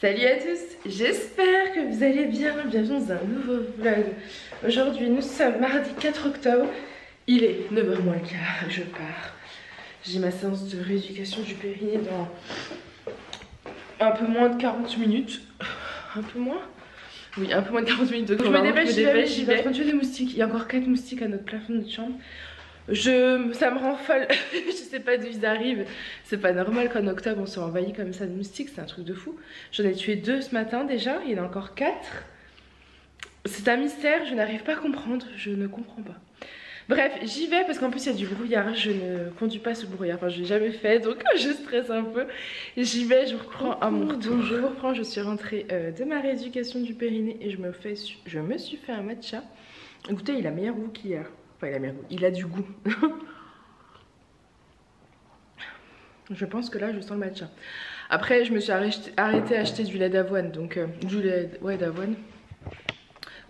Salut à tous, j'espère que vous allez bien, bienvenue dans un nouveau vlog. Aujourd'hui nous sommes mardi 4 octobre, il est 9h moins le quart, je pars. J'ai ma séance de rééducation du périnée dans un peu moins de 40 minutes. Un peu moins? Oui, un peu moins de 40 minutes. Donc je me dépêche, j'y vais. En train de tuer des moustiques, il y a encore 4 moustiques à notre plafond de notre chambre. Ça me rend folle, je sais pas d'où ils arrivent. C'est pas normal qu'en octobre on soit envahi comme ça de moustiques, c'est un truc de fou. J'en ai tué 2 ce matin déjà, il y en a encore 4. C'est un mystère, je n'arrive pas à comprendre, je ne comprends pas. Bref, j'y vais parce qu'en plus il y a du brouillard, je ne conduis pas ce brouillard, enfin je l'ai jamais fait donc je stresse un peu. J'y vais, je vous reprends à mon retour, je suis rentrée de ma rééducation du périnée et je me suis fait un matcha. Écoutez, il a meilleur goût qu'hier. Enfin, il a du goût. Je pense que là, je sens le matcha. Après, je me suis arrêtée à acheter du lait d'avoine. Donc, du lait d'avoine.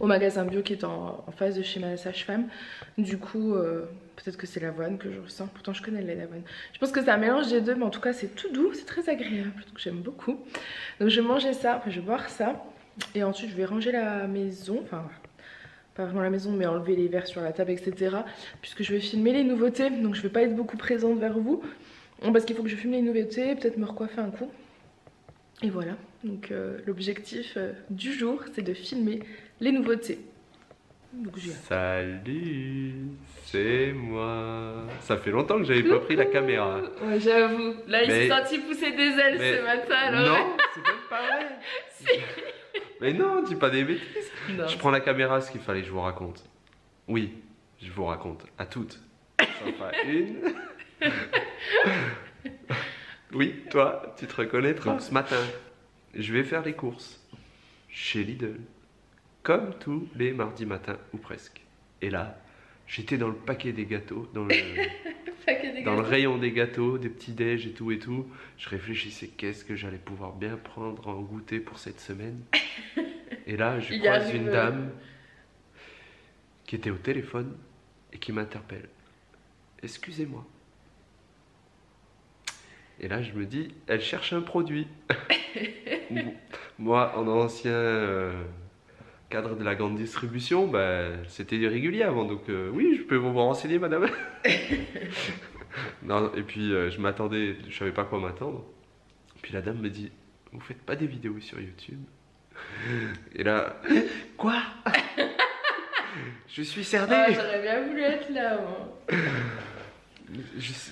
Au magasin bio qui est en face de chez ma sage-femme. Du coup, peut-être que c'est l'avoine que je ressens. Pourtant, je connais le lait d'avoine. Je pense que c'est un mélange des deux. Mais en tout cas, c'est tout doux. C'est très agréable. Donc, j'aime beaucoup. Donc, je vais manger ça. Après, je vais boire ça. Et ensuite, je vais ranger la maison. Enfin... pas vraiment la maison mais enlever les verres sur la table etc, puisque je vais filmer les nouveautés, donc je vais pas être beaucoup présente vers vous parce qu'il faut que je filme les nouveautés, peut-être me recoiffer un coup et voilà. Donc l'objectif du jour c'est de filmer les nouveautés. Donc, salut, c'est moi. Ça fait longtemps que j'avais pas pris la caméra. Ouais, j'avoue, là il s'est senti pousser des ailes ce matin alors. Non, c'est même pas vrai. Si. Mais non, dis pas des bêtises. Non. Je prends la caméra, ce qu'il fallait que je vous raconte. Oui, je vous raconte à toutes. Sauf à une. Oui, toi, tu te reconnais. Donc ce matin, je vais faire les courses chez Lidl. Comme tous les mardis matins, ou presque. Et là, j'étais dans le paquet des gâteaux, dans le rayon des gâteaux, des petits déj et tout et tout. Je réfléchissais qu'est-ce que j'allais pouvoir bien prendre en goûter pour cette semaine. Et là, je croise une dame qui était au téléphone et qui m'interpelle. Excusez-moi. Et là, je me dis, elle cherche un produit. Moi, en ancien cadre de la grande distribution, bah, c'était régulier avant. Donc oui, je peux vous renseigner, madame. Non, et puis je m'attendais, je savais pas quoi m'attendre. Puis la dame me dit, vous faites pas des vidéos sur YouTube? Et là, quoi? Je suis cerné. Oh, j'aurais bien voulu être là, moi.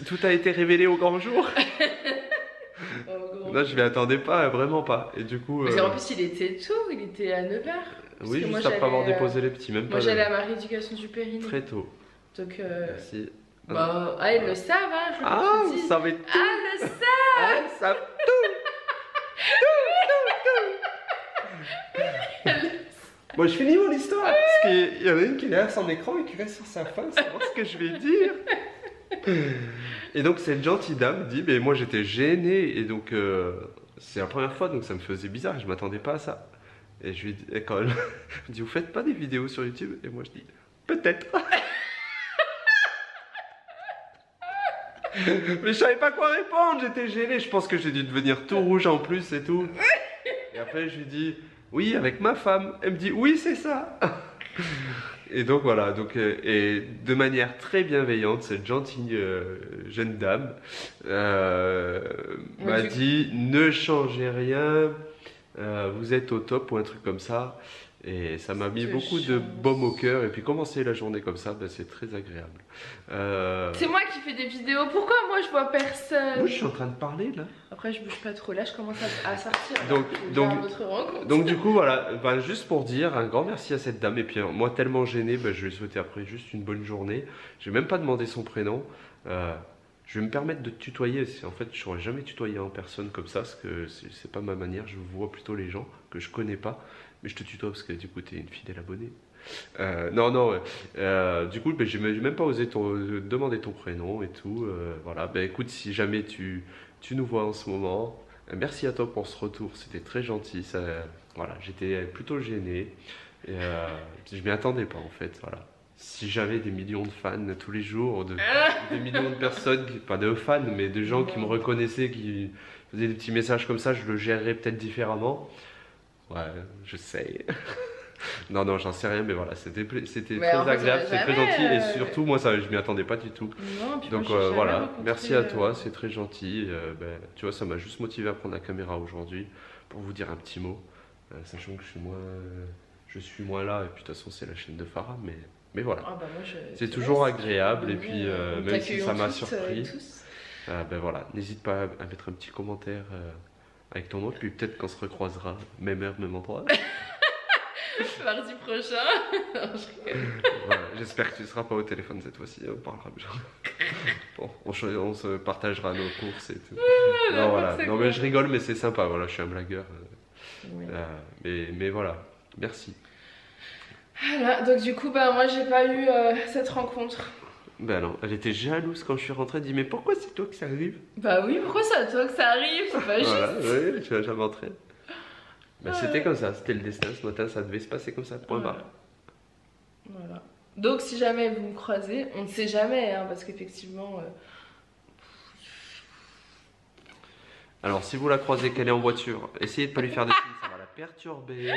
Tout a été révélé au grand jour. Là, je m'y attendais pas, vraiment pas. Et du coup. Parce qu'en plus, il était tôt, il était à 9h. Oui, juste après avoir déposé les petits, même pas. Moi, j'allais à ma rééducation du périnée. Très tôt. Donc, merci. Bah, ils le savent, hein. Vous savez tout. Ah, le savent. Ah, ils savent tout. Moi, je finis mon histoire. Parce qu'il y en a une qui est derrière son écran et qui reste sur sa fin, savoir ce que je vais dire. Et donc, cette gentille dame dit, mais moi, j'étais gêné. Et donc, c'est la première fois, donc ça me faisait bizarre. Je m'attendais pas à ça. Et je lui dis, quand elle me dit, vous faites pas des vidéos sur YouTube? Et moi, je dis, peut-être. Mais je savais pas quoi répondre, j'étais gêné. Je pense que j'ai dû devenir tout rouge en plus et tout. Et après, je lui dis, oui, avec ma femme. Elle me dit, oui, c'est ça. Et donc voilà, et de manière très bienveillante, cette gentille jeune dame m'a dit, ne changez rien, vous êtes au top ou un truc comme ça. Et ça m'a mis beaucoup de baume au cœur. Et puis commencer la journée comme ça, ben, c'est très agréable. C'est moi qui fais des vidéos. Pourquoi moi je vois personne? Moi je suis en train de parler là. Après je bouge pas trop. Là je commence à sortir. Donc du coup voilà, ben, juste pour dire un grand merci à cette dame. Et puis moi tellement gêné, ben, je lui ai souhaité après juste une bonne journée. Je n'ai même pas demandé son prénom. Je vais me permettre de te tutoyer. En fait je n'aurais jamais tutoyé en personne comme ça. Parce que c'est pas ma manière. Je vois plutôt les gens que je connais pas. Mais je te tutoie parce que du coup tu es une fidèle abonnée. Du coup j'ai même pas osé demander ton prénom et tout. Voilà, ben écoute, si jamais tu nous vois en ce moment, merci à toi pour ce retour, c'était très gentil. Voilà, j'étais plutôt gêné. Et, je m'y attendais pas en fait. Voilà. Si j'avais des millions de fans tous les jours, des millions de personnes, pas de fans, mais de gens qui me reconnaissaient, qui faisiez des petits messages comme ça, je le gérerais peut-être différemment. Ouais, je sais. Non, non, j'en sais rien, mais voilà, c'était très agréable, c'était très gentil, et surtout, moi, ça, je m'y attendais pas du tout. Non, puis Donc moi, voilà, merci à toi, c'est très gentil. Tu vois, ça m'a juste motivé à prendre la caméra aujourd'hui pour vous dire un petit mot, sachant que je suis moins là, et puis de toute façon, c'est la chaîne de Farah, mais voilà. Ah bah c'est toujours agréable, et puis même si ça m'a surpris, ben voilà, n'hésite pas à mettre un petit commentaire avec ton nom, puis peut-être qu'on se recroisera, même heure, même endroit. Mardi prochain. Non, voilà, j'espère que tu ne seras pas au téléphone cette fois-ci, on parlera bien. Bon, on se partagera nos courses et tout. Non, voilà. Non, mais je rigole, mais c'est sympa, voilà, je suis un blagueur. Oui. Mais voilà, merci. Voilà, donc du coup, bah moi j'ai pas eu cette rencontre. Ben non, elle était jalouse quand je suis rentrée, elle dit mais pourquoi c'est toi que ça arrive? Bah oui, pourquoi c'est à toi que ça arrive? C'est pas juste. Voilà, oui, tu vas jamais entrer. Ben, c'était comme ça, c'était le destin, ce matin ça devait se passer comme ça, point barre. Voilà. Donc si jamais vous me croisez, on ne sait jamais, hein, parce qu'effectivement... Alors si vous la croisez qu'elle est en voiture, essayez de pas lui faire des signes, ça va la perturber.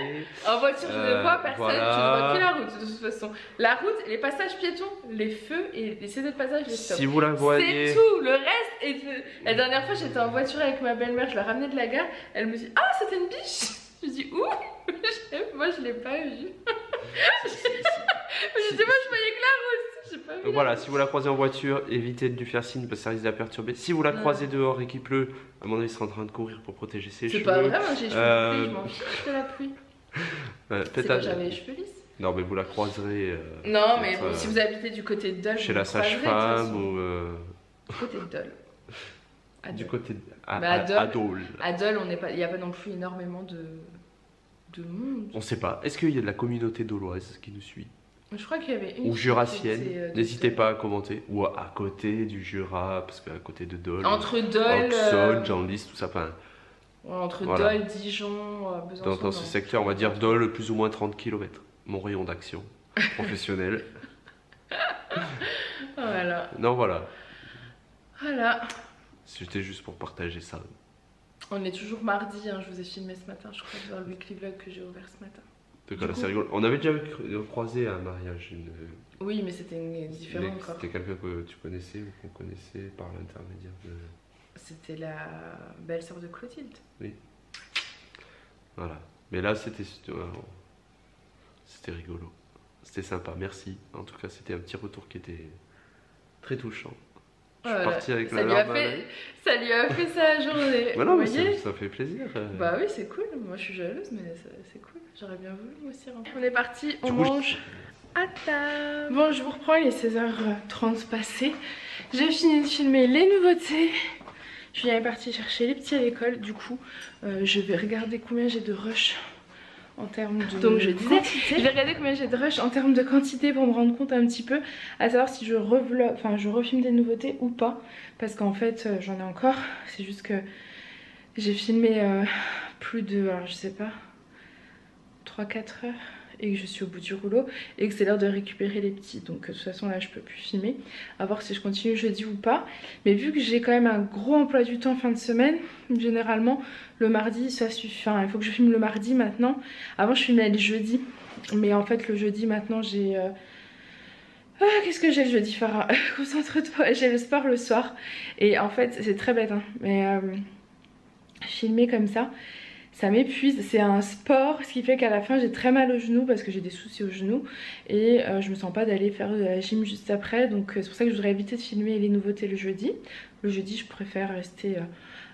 En voiture je ne vois personne, voilà. Je ne vois que la route de toute façon. La route, les passages piétons, les feux et les CD de passage, les stops. Si vous la voyez... C'est tout, le reste est... La dernière fois j'étais en voiture avec ma belle-mère, je la ramenais de la gare, elle me dit « Ah c'était une biche !» Je dis « Ouh !» Moi je l'ai pas vue. Je dis « Moi je voyais que la route !» J'ai pas vu. Voilà, si vous la croisez en voiture, évitez de lui faire signe parce que ça risque de la perturber. Si vous la croisez dehors et qu'il pleut, à mon avis, il sera en train de courir pour protéger ses cheveux. C'est pas vrai, moi j'ai les cheveux lisses, je m'en fiche de la pluie. C'est pas j'avais les cheveux lisses. Non, mais vous la croiserez. Non, mais bon, si vous habitez du côté de Dole, chez la sage-femme ou. Du côté de Dole. Du côté de. À Dole. À Dole, il n'y a pas non plus énormément de monde. On sait pas. Est-ce qu'il y a de la communauté doloise qui nous suit? Je crois qu'il y avait une. Ou jurassienne. N'hésitez pas à commenter. Ou à côté du Jura, parce qu'à côté de Dole. Entre Dole. Auxonne, Genlis, tout ça. Enfin, entre Dole, Dijon, Besançon. Dans ce secteur, on va dire Dole, plus ou moins 30 km. Mon rayon d'action professionnel. Voilà. Non, voilà. Voilà. C'était juste pour partager ça. On est toujours mardi, hein, je vous ai filmé ce matin, je crois, dans le weekly vlog que j'ai ouvert ce matin. D'accord, c'est rigolo. On avait déjà croisé à un mariage. Oui, mais c'était différent encore. C'était quelqu'un que tu connaissais ou qu'on connaissait par l'intermédiaire de... C'était la belle-sœur de Clotilde. Oui. Voilà. Mais là, c'était rigolo. C'était sympa, merci. En tout cas, c'était un petit retour qui était très touchant. Je suis parti avec la larme. Ça lui a fait sa journée. Bah non, mais ça fait plaisir. Bah oui, c'est cool. Moi, je suis jalouse, mais c'est cool. J'aurais bien voulu moi aussi rentrer. On est parti, on mange à table. Bon, je vous reprends, il est 16h30 passé. J'ai fini de filmer les nouveautés. Je suis partie chercher les petits à l'école. Du coup, je vais regarder combien j'ai de rush en termes de... Donc je disais, je vais regarder combien j'ai de rush en termes de quantité pour me rendre compte un petit peu, à savoir si je refilme des nouveautés ou pas, parce qu'en fait j'en ai encore, c'est juste que j'ai filmé plus de, alors je sais pas, 3-4 heures et que je suis au bout du rouleau et que c'est l'heure de récupérer les petits, donc de toute façon là je peux plus filmer, à voir si je continue jeudi ou pas. Mais vu que j'ai quand même un gros emploi du temps fin de semaine, généralement le mardi ça suffit, enfin il faut que je filme le mardi maintenant. Avant je filmais le jeudi, mais en fait le jeudi maintenant j'ai qu'est-ce que j'ai le jeudi, Farah? Concentre-toi, j'ai le sport le soir et en fait c'est très bête hein, mais filmer comme ça m'épuise, c'est un sport, ce qui fait qu'à la fin j'ai très mal au genou parce que j'ai des soucis au genou et je me sens pas d'aller faire de la gym juste après, donc c'est pour ça que je voudrais éviter de filmer les nouveautés le jeudi. Le jeudi je préfère rester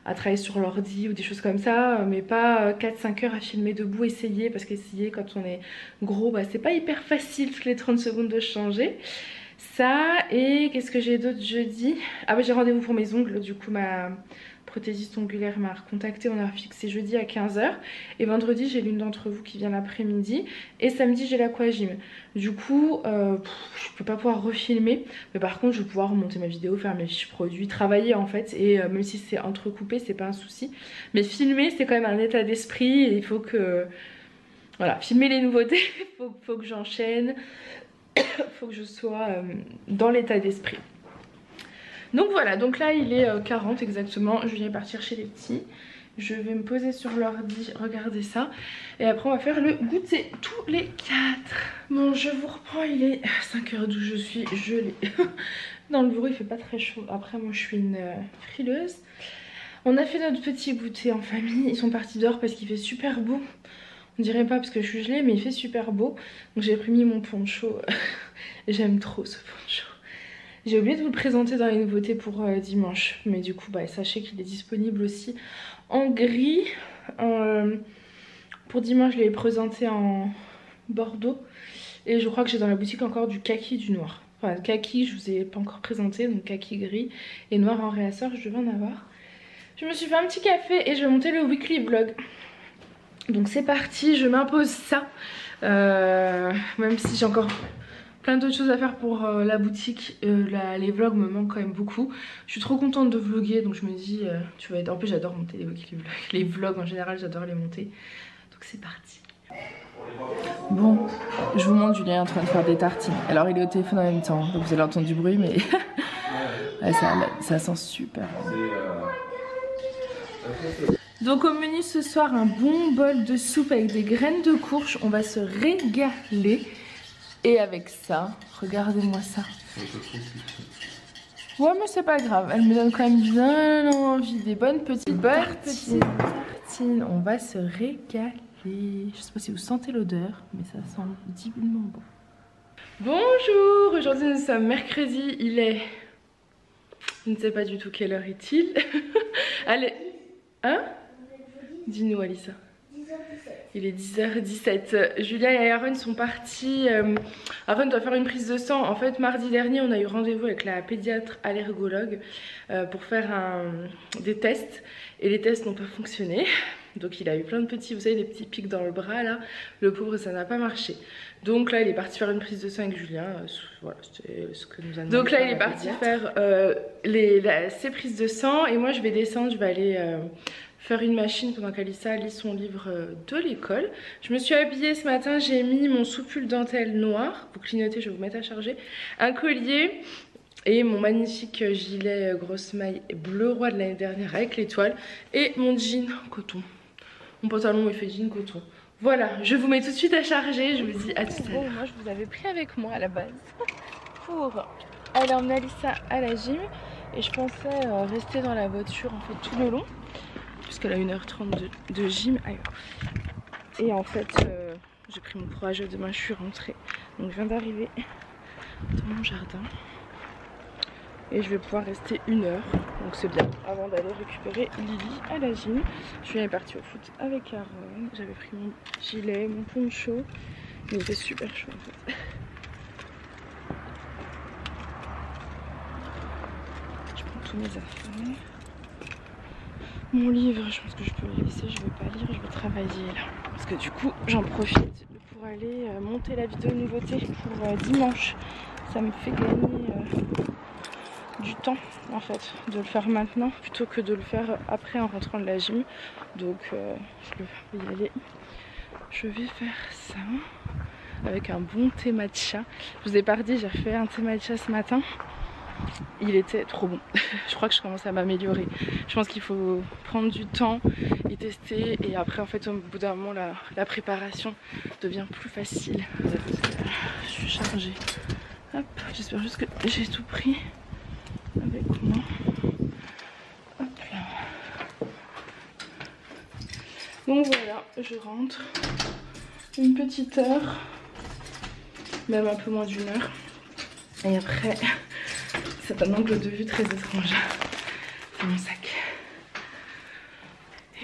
à travailler sur l'ordi ou des choses comme ça, mais pas 4-5 heures à filmer debout, essayer, parce qu'essayer quand on est gros, bah, c'est pas hyper facile toutes les 30 secondes de changer. Ça, et qu'est-ce que j'ai d'autre jeudi? Ah bah j'ai rendez-vous pour mes ongles, du coup ma prothésiste ongulaire m'a recontacté, on a fixé jeudi à 15 h et vendredi j'ai l'une d'entre vous qui vient l'après-midi et samedi j'ai l'aquagym. Du coup je peux pas pouvoir refilmer, mais par contre je vais pouvoir monter ma vidéo, faire mes fiches produits, travailler en fait, et même si c'est entrecoupé c'est pas un souci, mais filmer c'est quand même un état d'esprit et il faut que voilà, filmer les nouveautés, faut que j'enchaîne, faut que je sois dans l'état d'esprit. Donc voilà, donc là il est 40 exactement. Je viens partir chez les petits. Je vais me poser sur l'ordi, regarder ça. Et après on va faire le goûter tous les 4. Bon, je vous reprends, il est 5h12, je suis gelée. Dans le bureau il fait pas très chaud. Après moi je suis une frileuse. On a fait notre petit goûter en famille. Ils sont partis dehors parce qu'il fait super beau. On dirait pas parce que je suis gelée, mais il fait super beau. Donc j'ai pris mon poncho. J'aime trop ce poncho. J'ai oublié de vous le présenter dans les nouveautés pour dimanche. Mais du coup, bah, sachez qu'il est disponible aussi en gris. Pour dimanche, je l'ai présenté en bordeaux. Et je crois que j'ai dans la boutique encore du kaki, du noir. Enfin, kaki, je vous ai pas encore présenté. Donc kaki gris et noir en réassort, je devais en avoir. Je me suis fait un petit café et je vais monter le weekly vlog. Donc c'est parti, je m'impose ça. Même si j'ai encore plein d'autres choses à faire pour la boutique, les vlogs me manquent quand même beaucoup. Je suis trop contente de vlogger, donc je me dis tu vas être... En plus j'adore monter les weekly vlogs. Les vlogs en général j'adore les monter. Donc c'est parti. Bon, je vous montre Julien est en train de faire des tartines. Alors il est au téléphone en même temps, donc vous allez entendre du bruit, mais ouais, ça sent super bon. Donc au menu ce soir, un bon bol de soupe avec des graines de courge. On va se régaler. Et avec ça, regardez-moi ça. Ouais mais c'est pas grave, elle me donne quand même bien envie. Des bonnes petites tartines. On va se régaler. Je sais pas si vous sentez l'odeur, mais ça sent divinement bon. Bonjour, aujourd'hui nous sommes mercredi, il est... Je ne sais pas du tout quelle heure est-il. Allez, hein? Dis-nous Alissa. 10h17. Il est 10h17. Julia et Aaron sont partis. Aaron doit faire une prise de sang. En fait, mardi dernier, on a eu rendez-vous avec la pédiatre allergologue pour faire des tests. Et les tests n'ont pas fonctionné. Donc il a eu plein de petits, vous savez, des petits pics dans le bras là. Le pauvre, ça n'a pas marché. Donc là, il est parti faire une prise de sang avec Julien. Voilà, c'était ce que nous a demandé. Donc là, il est parti faire ses prises de sang. Et moi, je vais descendre, je vais aller... faire une machine pendant qu'Alissa lit son livre de l'école. Je me suis habillée ce matin, j'ai mis mon soupule dentelle noir. Pour clignoter, je vais vous mettre à charger. Un collier et mon magnifique gilet grosse maille bleu roi de l'année dernière avec l'étoile. Et mon jean coton. Mon pantalon il fait jean coton. Voilà, je vous mets tout de suite à charger. Je vous dis à tout à l'heure. Moi je vous avais pris avec moi à la base pour aller emmener Alissa à la gym. Et je pensais rester dans la voiture en fait tout le long. Puisqu'elle a 1h30 de gym ailleurs. Et en fait j'ai pris mon courage, demain je suis rentrée. Donc je viens d'arriver dans mon jardin. Et je vais pouvoir rester 1 heure. Donc c'est bien. Avant d'aller récupérer Lily à la gym. Je suis partie au foot avec Aaron. J'avais pris mon gilet, mon poncho. Il était super chaud en fait. Je prends tous mes affaires. Mon livre, je pense que je peux le laisser, je vais pas lire, je vais travailler là. Parce que du coup, j'en profite pour aller monter la vidéo nouveauté pour dimanche. Ça me fait gagner du temps en fait, de le faire maintenant plutôt que de le faire après en rentrant de la gym. Donc je vais y aller. Je vais faire ça avec un bon thé matcha. Je vous ai pas dit, j'ai refait un thé matcha ce matin. Il était trop bon. Je crois que je commence à m'améliorer. Je pense qu'il faut prendre du temps et tester. Et après, en fait, au bout d'un moment, la préparation devient plus facile. Je suis chargée. Hop, j'espère juste que j'ai tout pris avec moi. Hop là. Donc voilà, je rentre. Une petite heure. Même un peu moins d'1 heure. Et après... C'est un angle de vue très étrange. C'est mon sac.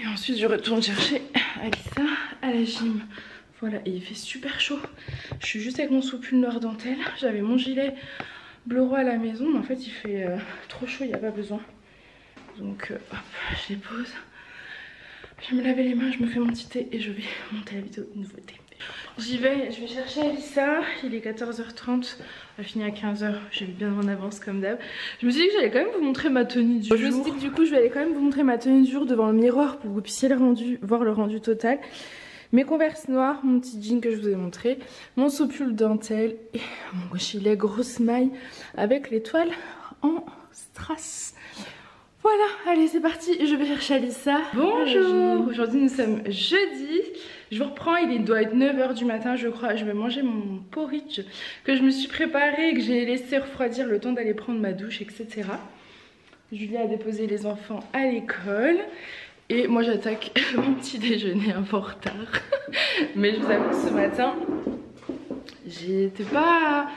Et ensuite je retourne chercher Alissa à la gym. Voilà, et il fait super chaud. Je suis juste avec mon soupule noir dentelle. J'avais mon gilet bleu roi à la maison, mais en fait il fait trop chaud, il n'y a pas besoin. Donc hop, je les pose. Je vais me laver les mains, je me fais mon petit thé et je vais monter la vidéo de nouveauté. J'y vais, je vais chercher Alissa, il est 14h30, elle finit à 15h, j'ai bien en avance comme d'hab. Je me suis dit que j'allais quand même vous montrer ma tenue du jour. Je me suis dit que du coup je vais aller quand même vous montrer ma tenue du jour devant le miroir pour que vous puissiez voir le rendu total. Mes converses noires, mon petit jean que je vous ai montré, mon soupule dentelle et mon gilet grosse maille avec l'étoile en strass. Voilà, allez c'est parti, je vais chercher Alissa. Bonjour, aujourd'hui nous sommes jeudi. Je vous reprends, il doit être 9 h du matin je crois. Je vais manger mon porridge que je me suis préparé, que j'ai laissé refroidir le temps d'aller prendre ma douche, etc. Julie a déposé les enfants à l'école. Et moi j'attaque mon petit déjeuner un peu en retard. Mais je vous avoue que ce matin, j'étais pas...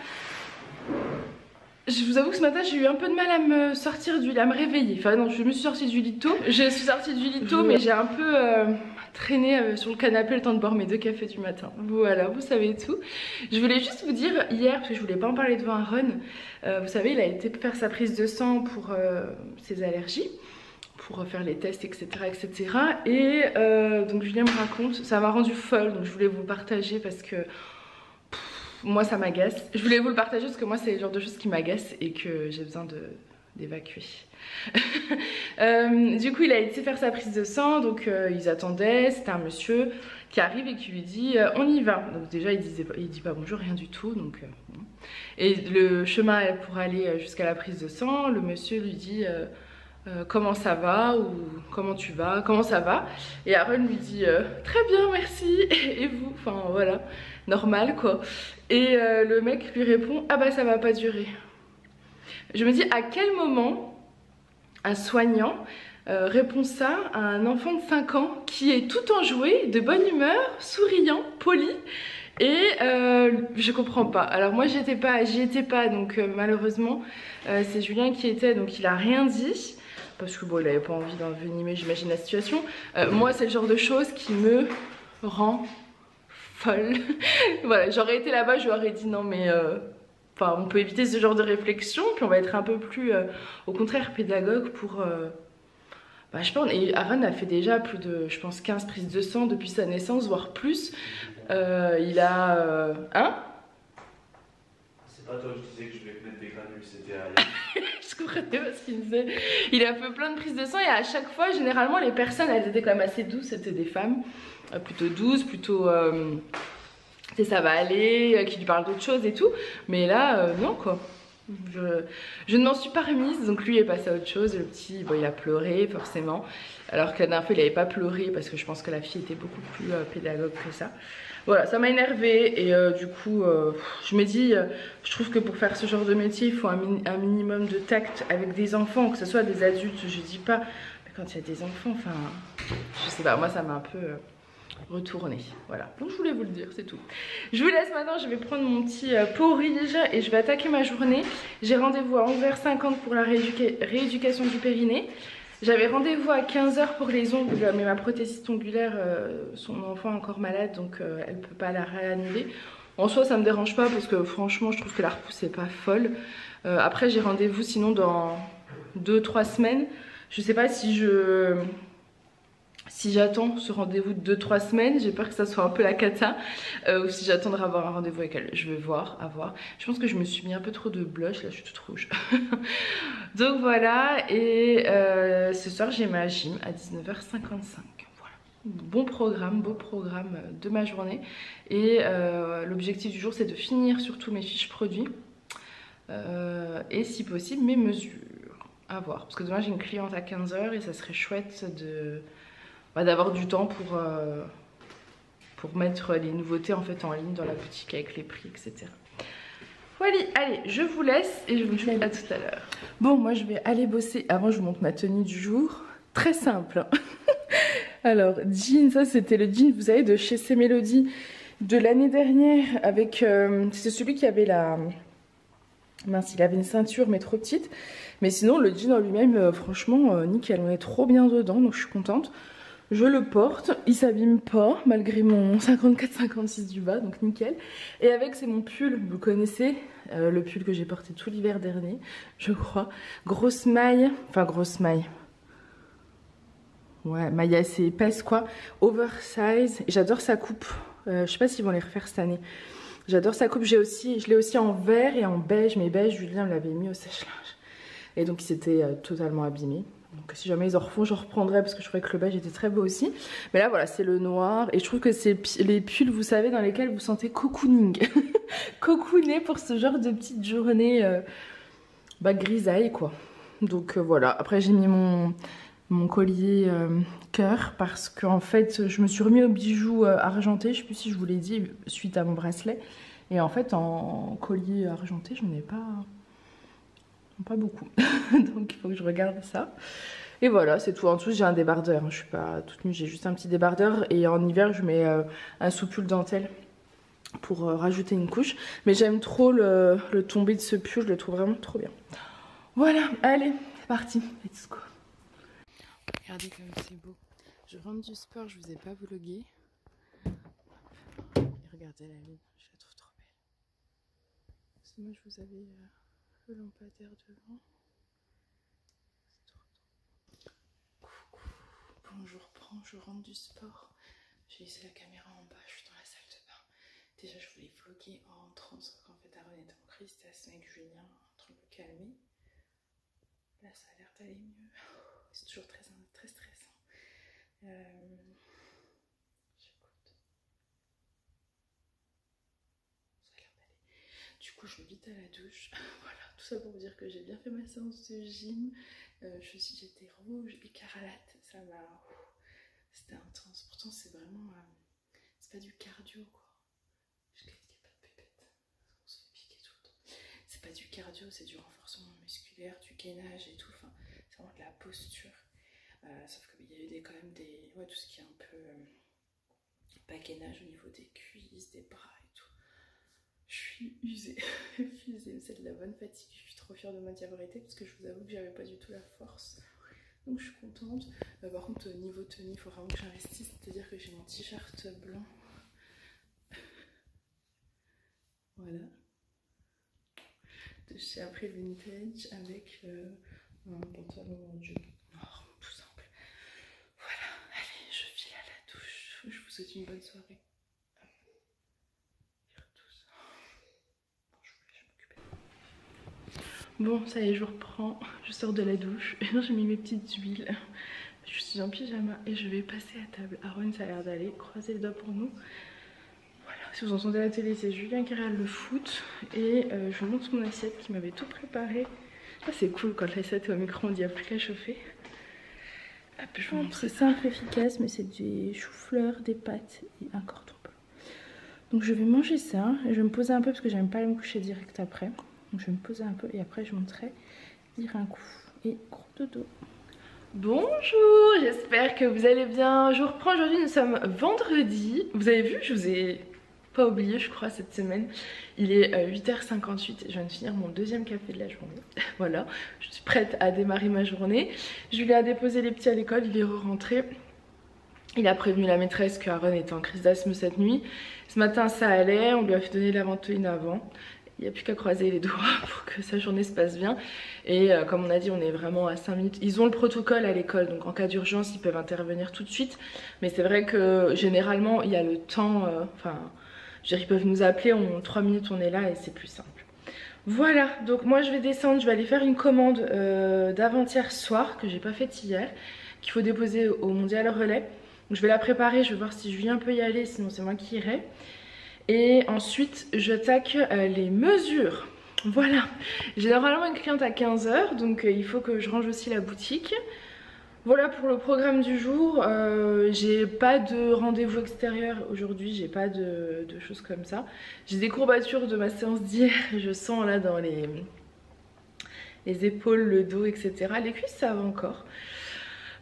Je vous avoue que ce matin j'ai eu un peu de mal à me sortir du lit, à me réveiller. Enfin non, je me suis sortie du lit tôt. Je suis sortie du lit tôt mais j'ai un peu traîné sur le canapé le temps de boire mes 2 cafés du matin. Voilà, vous savez tout. Je voulais juste vous dire hier, parce que je voulais pas en parler devant Aaron. Vous savez, il a été faire sa prise de sang pour ses allergies, pour faire les tests, etc. etc. Et donc Julien me raconte, ça m'a rendue folle, donc je voulais vous partager parce que moi ça m'agace. Je voulais vous le partager parce que moi c'est le genre de choses qui m'agacent et que j'ai besoin d'évacuer. Du coup il a été faire sa prise de sang, donc ils attendaient, c'était un monsieur qui arrive et qui lui dit on y va. Donc déjà il dit pas bonjour, rien du tout. Donc, et le chemin pour aller jusqu'à la prise de sang, le monsieur lui dit comment ça va, ou comment tu vas, comment ça va. Et Aaron lui dit très bien merci, et vous, enfin voilà, normal quoi. Et le mec lui répond ah bah ça va pas durer. Je me dis à quel moment un soignant répond ça à un enfant de 5 ans qui est tout enjoué, de bonne humeur, souriant, poli. Et je comprends pas. Alors moi j'y étais pas, donc malheureusement c'est Julien qui était, donc il a rien dit parce que bon il avait pas envie d'envenimer, j'imagine, la situation. Moi c'est le genre de choses qui me rend folle. Voilà, j'aurais été là-bas, je lui aurais dit non mais enfin on peut éviter ce genre de réflexion, puis on va être un peu plus au contraire pédagogue pour bah, je pense. Et Aaron a fait déjà plus de, je pense, 15 prises de sang depuis sa naissance, voire plus. Il a... Hein? C'est pas toi qui disais que je voulais mettre des granules, c'était Ariane. Je comprenais pas ce qu'il disait. Il a fait plein de prises de sang et à chaque fois, généralement, les personnes, elles étaient quand même assez douces. C'était des femmes plutôt douces, plutôt... ça va aller, qui lui parlent d'autres choses et tout. Mais là, non quoi. Je ne m'en suis pas remise, donc lui est passé à autre chose. Le petit, bon, il a pleuré forcément, alors que la dernière fois il n'avait pas pleuré parce que je pense que la fille était beaucoup plus pédagogue que ça. Voilà, ça m'a énervée et du coup je me dis, je trouve que pour faire ce genre de métier il faut un minimum de tact avec des enfants, que ce soit des adultes, je dis pas, mais quand il y a des enfants, enfin je sais pas, moi ça m'a un peu... retourner, voilà, donc je voulais vous le dire, c'est tout. Je vous laisse maintenant, je vais prendre mon petit porridge et je vais attaquer ma journée. J'ai rendez-vous à 11h50 pour la rééducation du périnée. J'avais rendez-vous à 15 h pour les ongles, mais ma prothésiste ongulaire, son enfant est encore malade, donc elle peut pas la réannuler. En soi ça me dérange pas parce que franchement je trouve que la repousse est pas folle. Après j'ai rendez-vous sinon dans 2-3 semaines. Je sais pas si j'attends ce rendez-vous de 2-3 semaines, j'ai peur que ça soit un peu la cata, ou si j'attendrai à avoir un rendez-vous avec elle, je vais voir, à voir. Je pense que je me suis mis un peu trop de blush, là je suis toute rouge. Donc voilà, et ce soir j'ai ma gym à 19h55, voilà. Bon programme, beau programme de ma journée. Et l'objectif du jour c'est de finir surtout mes fiches produits, et si possible mes mesures, à voir. Parce que demain j'ai une cliente à 15 h et ça serait chouette d'avoir du temps pour mettre les nouveautés en fait en ligne dans la boutique avec les prix, etc. Voilà, allez, je vous laisse et je vous dis à tout à l'heure. Bon, moi je vais aller bosser. Avant, je vous montre ma tenue du jour. Très simple. Alors, jean, ça c'était le jean, vous savez, de chez C Mélodie de l'année dernière. Avec, c'est celui qui avait la... Mince, il avait une ceinture mais trop petite. Mais sinon, le jean en lui-même, franchement, nickel. On est trop bien dedans, donc je suis contente. Je le porte, il s'abîme pas malgré mon 54-56 du bas, donc nickel. Et avec, c'est mon pull, vous connaissez, le pull que j'ai porté tout l'hiver dernier, je crois. Grosse maille, enfin grosse maille. Ouais, maille assez épaisse quoi, oversize. J'adore sa coupe, je sais pas s'ils vont les refaire cette année. J'adore sa coupe, je l'ai aussi en vert et en beige, mais beige, Julien me l'avait mis au sèche-linge. Et donc il s'était totalement abîmé. Donc si jamais ils en refont, je reprendrai parce que je trouvais que le beige était très beau aussi. Mais là voilà, c'est le noir. Et je trouve que c'est les pulls, vous savez, dans lesquels vous sentez cocooning. Cocooner pour ce genre de petite journée grisaille quoi. Donc voilà, après j'ai mis mon collier cœur parce qu'en fait je me suis remis au bijou argenté, je sais plus si je vous l'ai dit, suite à mon bracelet. Et en fait en collier argenté j'en ai pas beaucoup. Donc il faut que je regarde ça. Et voilà, c'est tout. En dessous, j'ai un débardeur. Je suis pas toute nue, j'ai juste un petit débardeur. Et en hiver, je mets un sous-pull dentelle pour rajouter une couche. Mais j'aime trop le tombé de ce pull, je le trouve vraiment trop bien. Voilà, allez, c'est parti. Let's go. Regardez comme c'est beau. Je rentre du sport, je vous ai pas vlogué. Et regardez la lune, je la trouve trop belle. Parce que moi, je vous avais le lampadaire devant. Bon, je reprends, je rentre du sport. J'ai laissé la caméra en bas, je suis dans la salle de bain. Déjà, je voulais vlogger en rentrant, sauf qu'en fait, Aaron était en crise d'asthme avec Julien, en train de le calmer. Là, ça a l'air d'aller mieux. C'est toujours très stressant. J'écoute. Ça a l'air d'aller. Du coup, je vais vite à la douche. Voilà, tout ça pour vous dire que j'ai bien fait ma séance de gym. J'étais rouge, écarlate. Ça m'a... C'était intense. Pourtant, c'est vraiment... c'est pas du cardio, quoi. Jusqu'à ce qu'il n'y ait pas de pépette. On se fait piquer tout le temps. C'est pas du cardio, c'est du renforcement musculaire, du gainage et tout. Enfin, c'est vraiment de la posture. Sauf qu'il y a eu quand même des... Ouais, tout ce qui est un peu... pas gainage au niveau des cuisses, des bras et tout. Je suis usée. Usée, c'est de la bonne fatigue. Je suis trop fière de ma diaborité parce que je vous avoue que j'avais pas du tout la force. Donc je suis contente. Par contre, niveau tenue, il faut vraiment que j'investisse. C'est-à-dire que j'ai mon t-shirt blanc. Voilà. De chez Après Vintage avec un pantalon en jean noir, tout simple. Voilà, allez, je file à la douche. Je vous souhaite une bonne soirée. Bon, ça y est, je reprends. Je sors de la douche. J'ai mis mes petites huiles. Je suis en pyjama et je vais passer à table. Aaron, ça a l'air d'aller. Croisez les doigts pour nous. Voilà, si vous entendez la télé, c'est Julien qui regarde le foot. Et je vous montre mon assiette qui m'avait tout préparé. Ah, c'est cool quand l'assiette est au micro-ondes, il n'y a plus qu'à chauffer. Hop, je vous montre. C'est simple, efficace, mais c'est des choux-fleurs, des pâtes et un cordon bleu. Donc je vais manger ça. Je vais me poser un peu parce que j'aime pas me coucher direct après. Donc je vais me poser un peu et après je monterai lire un coup. Et gros dodo. Bonjour, j'espère que vous allez bien. Je reprends aujourd'hui, nous sommes vendredi. Vous avez vu, je vous ai pas oublié je crois cette semaine. Il est 8h58, je viens de finir mon deuxième café de la journée. Voilà, je suis prête à démarrer ma journée. Julia a déposé les petits à l'école, il est rentré. Il a prévenu la maîtresse que Aaron était en crise d'asthme cette nuit. Ce matin ça allait, on lui a fait donner la ventoline avant. Il n'y a plus qu'à croiser les doigts pour que sa journée se passe bien. Et comme on a dit, on est vraiment à 5 minutes. Ils ont le protocole à l'école, donc en cas d'urgence, ils peuvent intervenir tout de suite. Mais c'est vrai que généralement, il y a le temps... Enfin, ils peuvent nous appeler, en 3 minutes, on est là et c'est plus simple. Voilà, donc moi je vais descendre, je vais aller faire une commande d'avant-hier soir, que j'ai pas faite hier, qu'il faut déposer au Mondial Relais. Donc je vais la préparer, je vais voir si Julien peut y aller, sinon c'est moi qui irai. Et ensuite j'attaque les mesures. Voilà, j'ai normalement une cliente à 15 h, donc il faut que je range aussi la boutique. Voilà pour le programme du jour. J'ai pas de rendez-vous extérieur aujourd'hui, j'ai pas de choses comme ça. J'ai des courbatures de ma séance d'hier, je sens là dans les épaules, le dos, etc. Les cuisses ça va encore.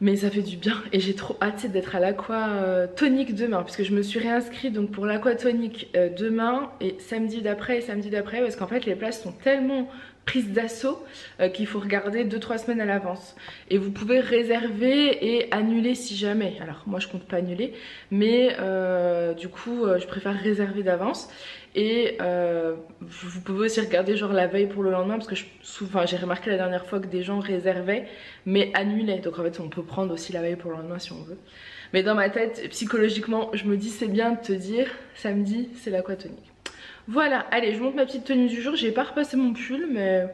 Mais ça fait du bien et j'ai trop hâte d'être à l'Aqua Tonic demain puisque je me suis réinscrite donc pour l'Aqua Tonic demain et samedi d'après parce qu'en fait les places sont tellement prises d'assaut qu'il faut regarder 2-3 semaines à l'avance et vous pouvez réserver et annuler si jamais. Alors moi je compte pas annuler mais du coup je préfère réserver d'avance. Et vous pouvez aussi regarder genre la veille pour le lendemain parce que souvent j'ai remarqué la dernière fois que des gens réservaient mais annulaient. Donc en fait on peut prendre aussi la veille pour le lendemain si on veut. Mais dans ma tête psychologiquement je me dis c'est bien de te dire samedi c'est l'Aqua Tonic. Voilà, allez je monte ma petite tenue du jour. J'ai pas repassé mon pull mais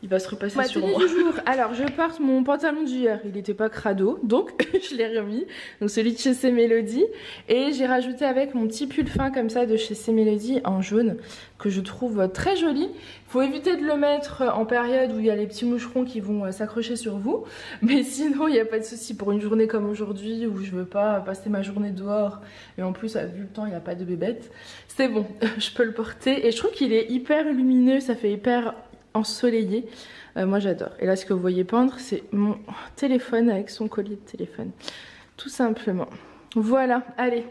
il va se repasser sur moi. Du jour. Alors je porte mon pantalon d'hier, il n'était pas crado, donc je l'ai remis. Donc celui de chez C Melody. Et j'ai rajouté avec mon petit pull fin comme ça de chez C Melody en jaune, que je trouve très joli. Faut éviter de le mettre en période où il y a les petits moucherons qui vont s'accrocher sur vous. Mais sinon, il n'y a pas de souci pour une journée comme aujourd'hui où je veux pas passer ma journée dehors. Et en plus, vu le temps, il n'y a pas de bébête. C'est bon, je peux le porter. Et je trouve qu'il est hyper lumineux, ça fait hyper ensoleillé. Moi, j'adore. Et là, ce que vous voyez pendre, c'est mon téléphone avec son collier de téléphone. Tout simplement. Voilà, allez.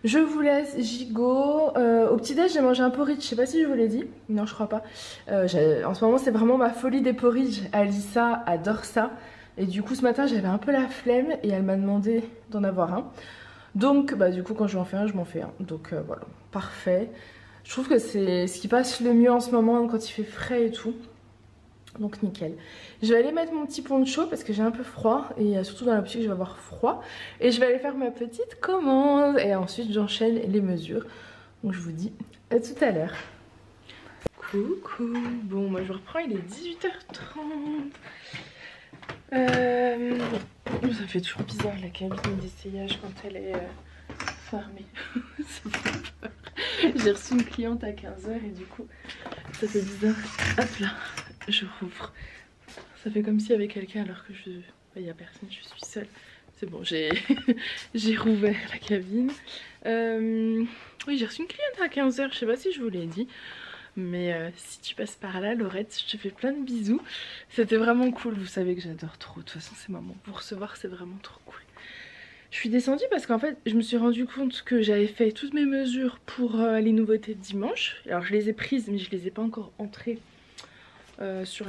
Je vous laisse gigot. Au petit-déj, j'ai mangé un porridge. Je sais pas si je vous l'ai dit. Non, je crois pas. En ce moment, c'est vraiment ma folie des porridges. Alissa adore ça. Et du coup, ce matin, j'avais un peu la flemme et elle m'a demandé d'en avoir un. Donc, bah, du coup, quand je m'en fais un, je m'en fais un. Donc, voilà. Parfait. Je trouve que c'est ce qui passe le mieux en ce moment quand il fait frais et tout. Donc nickel. Je vais aller mettre mon petit poncho parce que j'ai un peu froid et surtout dans l'optique je vais avoir froid. Et je vais aller faire ma petite commande et ensuite j'enchaîne les mesures. Donc je vous dis à tout à l'heure. Coucou. Bon moi je reprends, il est 18h30. Ça fait toujours bizarre la cabine d'essayage quand elle est fermée. Ça fait peur. J'ai reçu une cliente à 15h et du coup ça fait bizarre. Hop là. Je rouvre. Ça fait comme s'il y avait quelqu'un alors que il n'y a personne, je suis seule. C'est bon, j'ai rouvert la cabine. Oui, j'ai reçu une cliente à 15h, je sais pas si je vous l'ai dit. Mais si tu passes par là, Laurette, je te fais plein de bisous. C'était vraiment cool, vous savez que j'adore trop. De toute façon, c'est maman. Vous recevoir, c'est vraiment trop cool. Je suis descendue parce qu'en fait, je me suis rendu compte que j'avais fait toutes mes mesures pour les nouveautés de dimanche. Alors, je les ai prises, mais je les ai pas encore entrées. Sur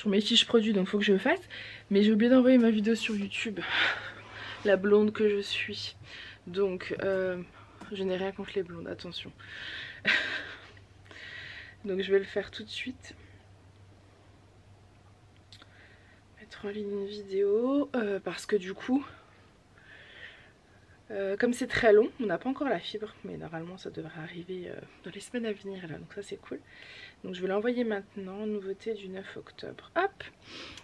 mes fiches produits, donc faut que je le fasse. Mais j'ai oublié d'envoyer ma vidéo sur YouTube. La blonde que je suis. Donc je n'ai rien contre les blondes, attention. Donc je vais le faire tout de suite. Mettre en ligne une vidéo parce que du coup comme c'est très long, on n'a pas encore la fibre, mais normalement ça devrait arriver dans les semaines à venir là, donc ça c'est cool. Donc je vais l'envoyer maintenant, nouveauté du 9 octobre. Hop,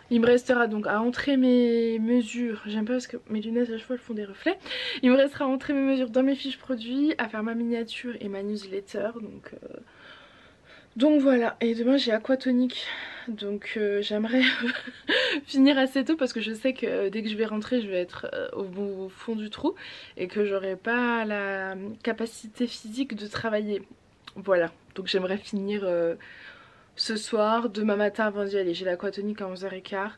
il me restera donc à entrer mes mesures, j'aime pas parce que mes lunettes à chaque fois elles font des reflets. Il me restera à entrer mes mesures dans mes fiches produits, à faire ma miniature et ma newsletter, donc voilà. Et demain j'ai Aquatonic, donc j'aimerais finir assez tôt parce que je sais que dès que je vais rentrer je vais être au fond du trou et que j'aurai pas la capacité physique de travailler. Voilà, donc j'aimerais finir ce soir, demain matin avant d'y aller. J'ai l'Aquatonic à 11h15,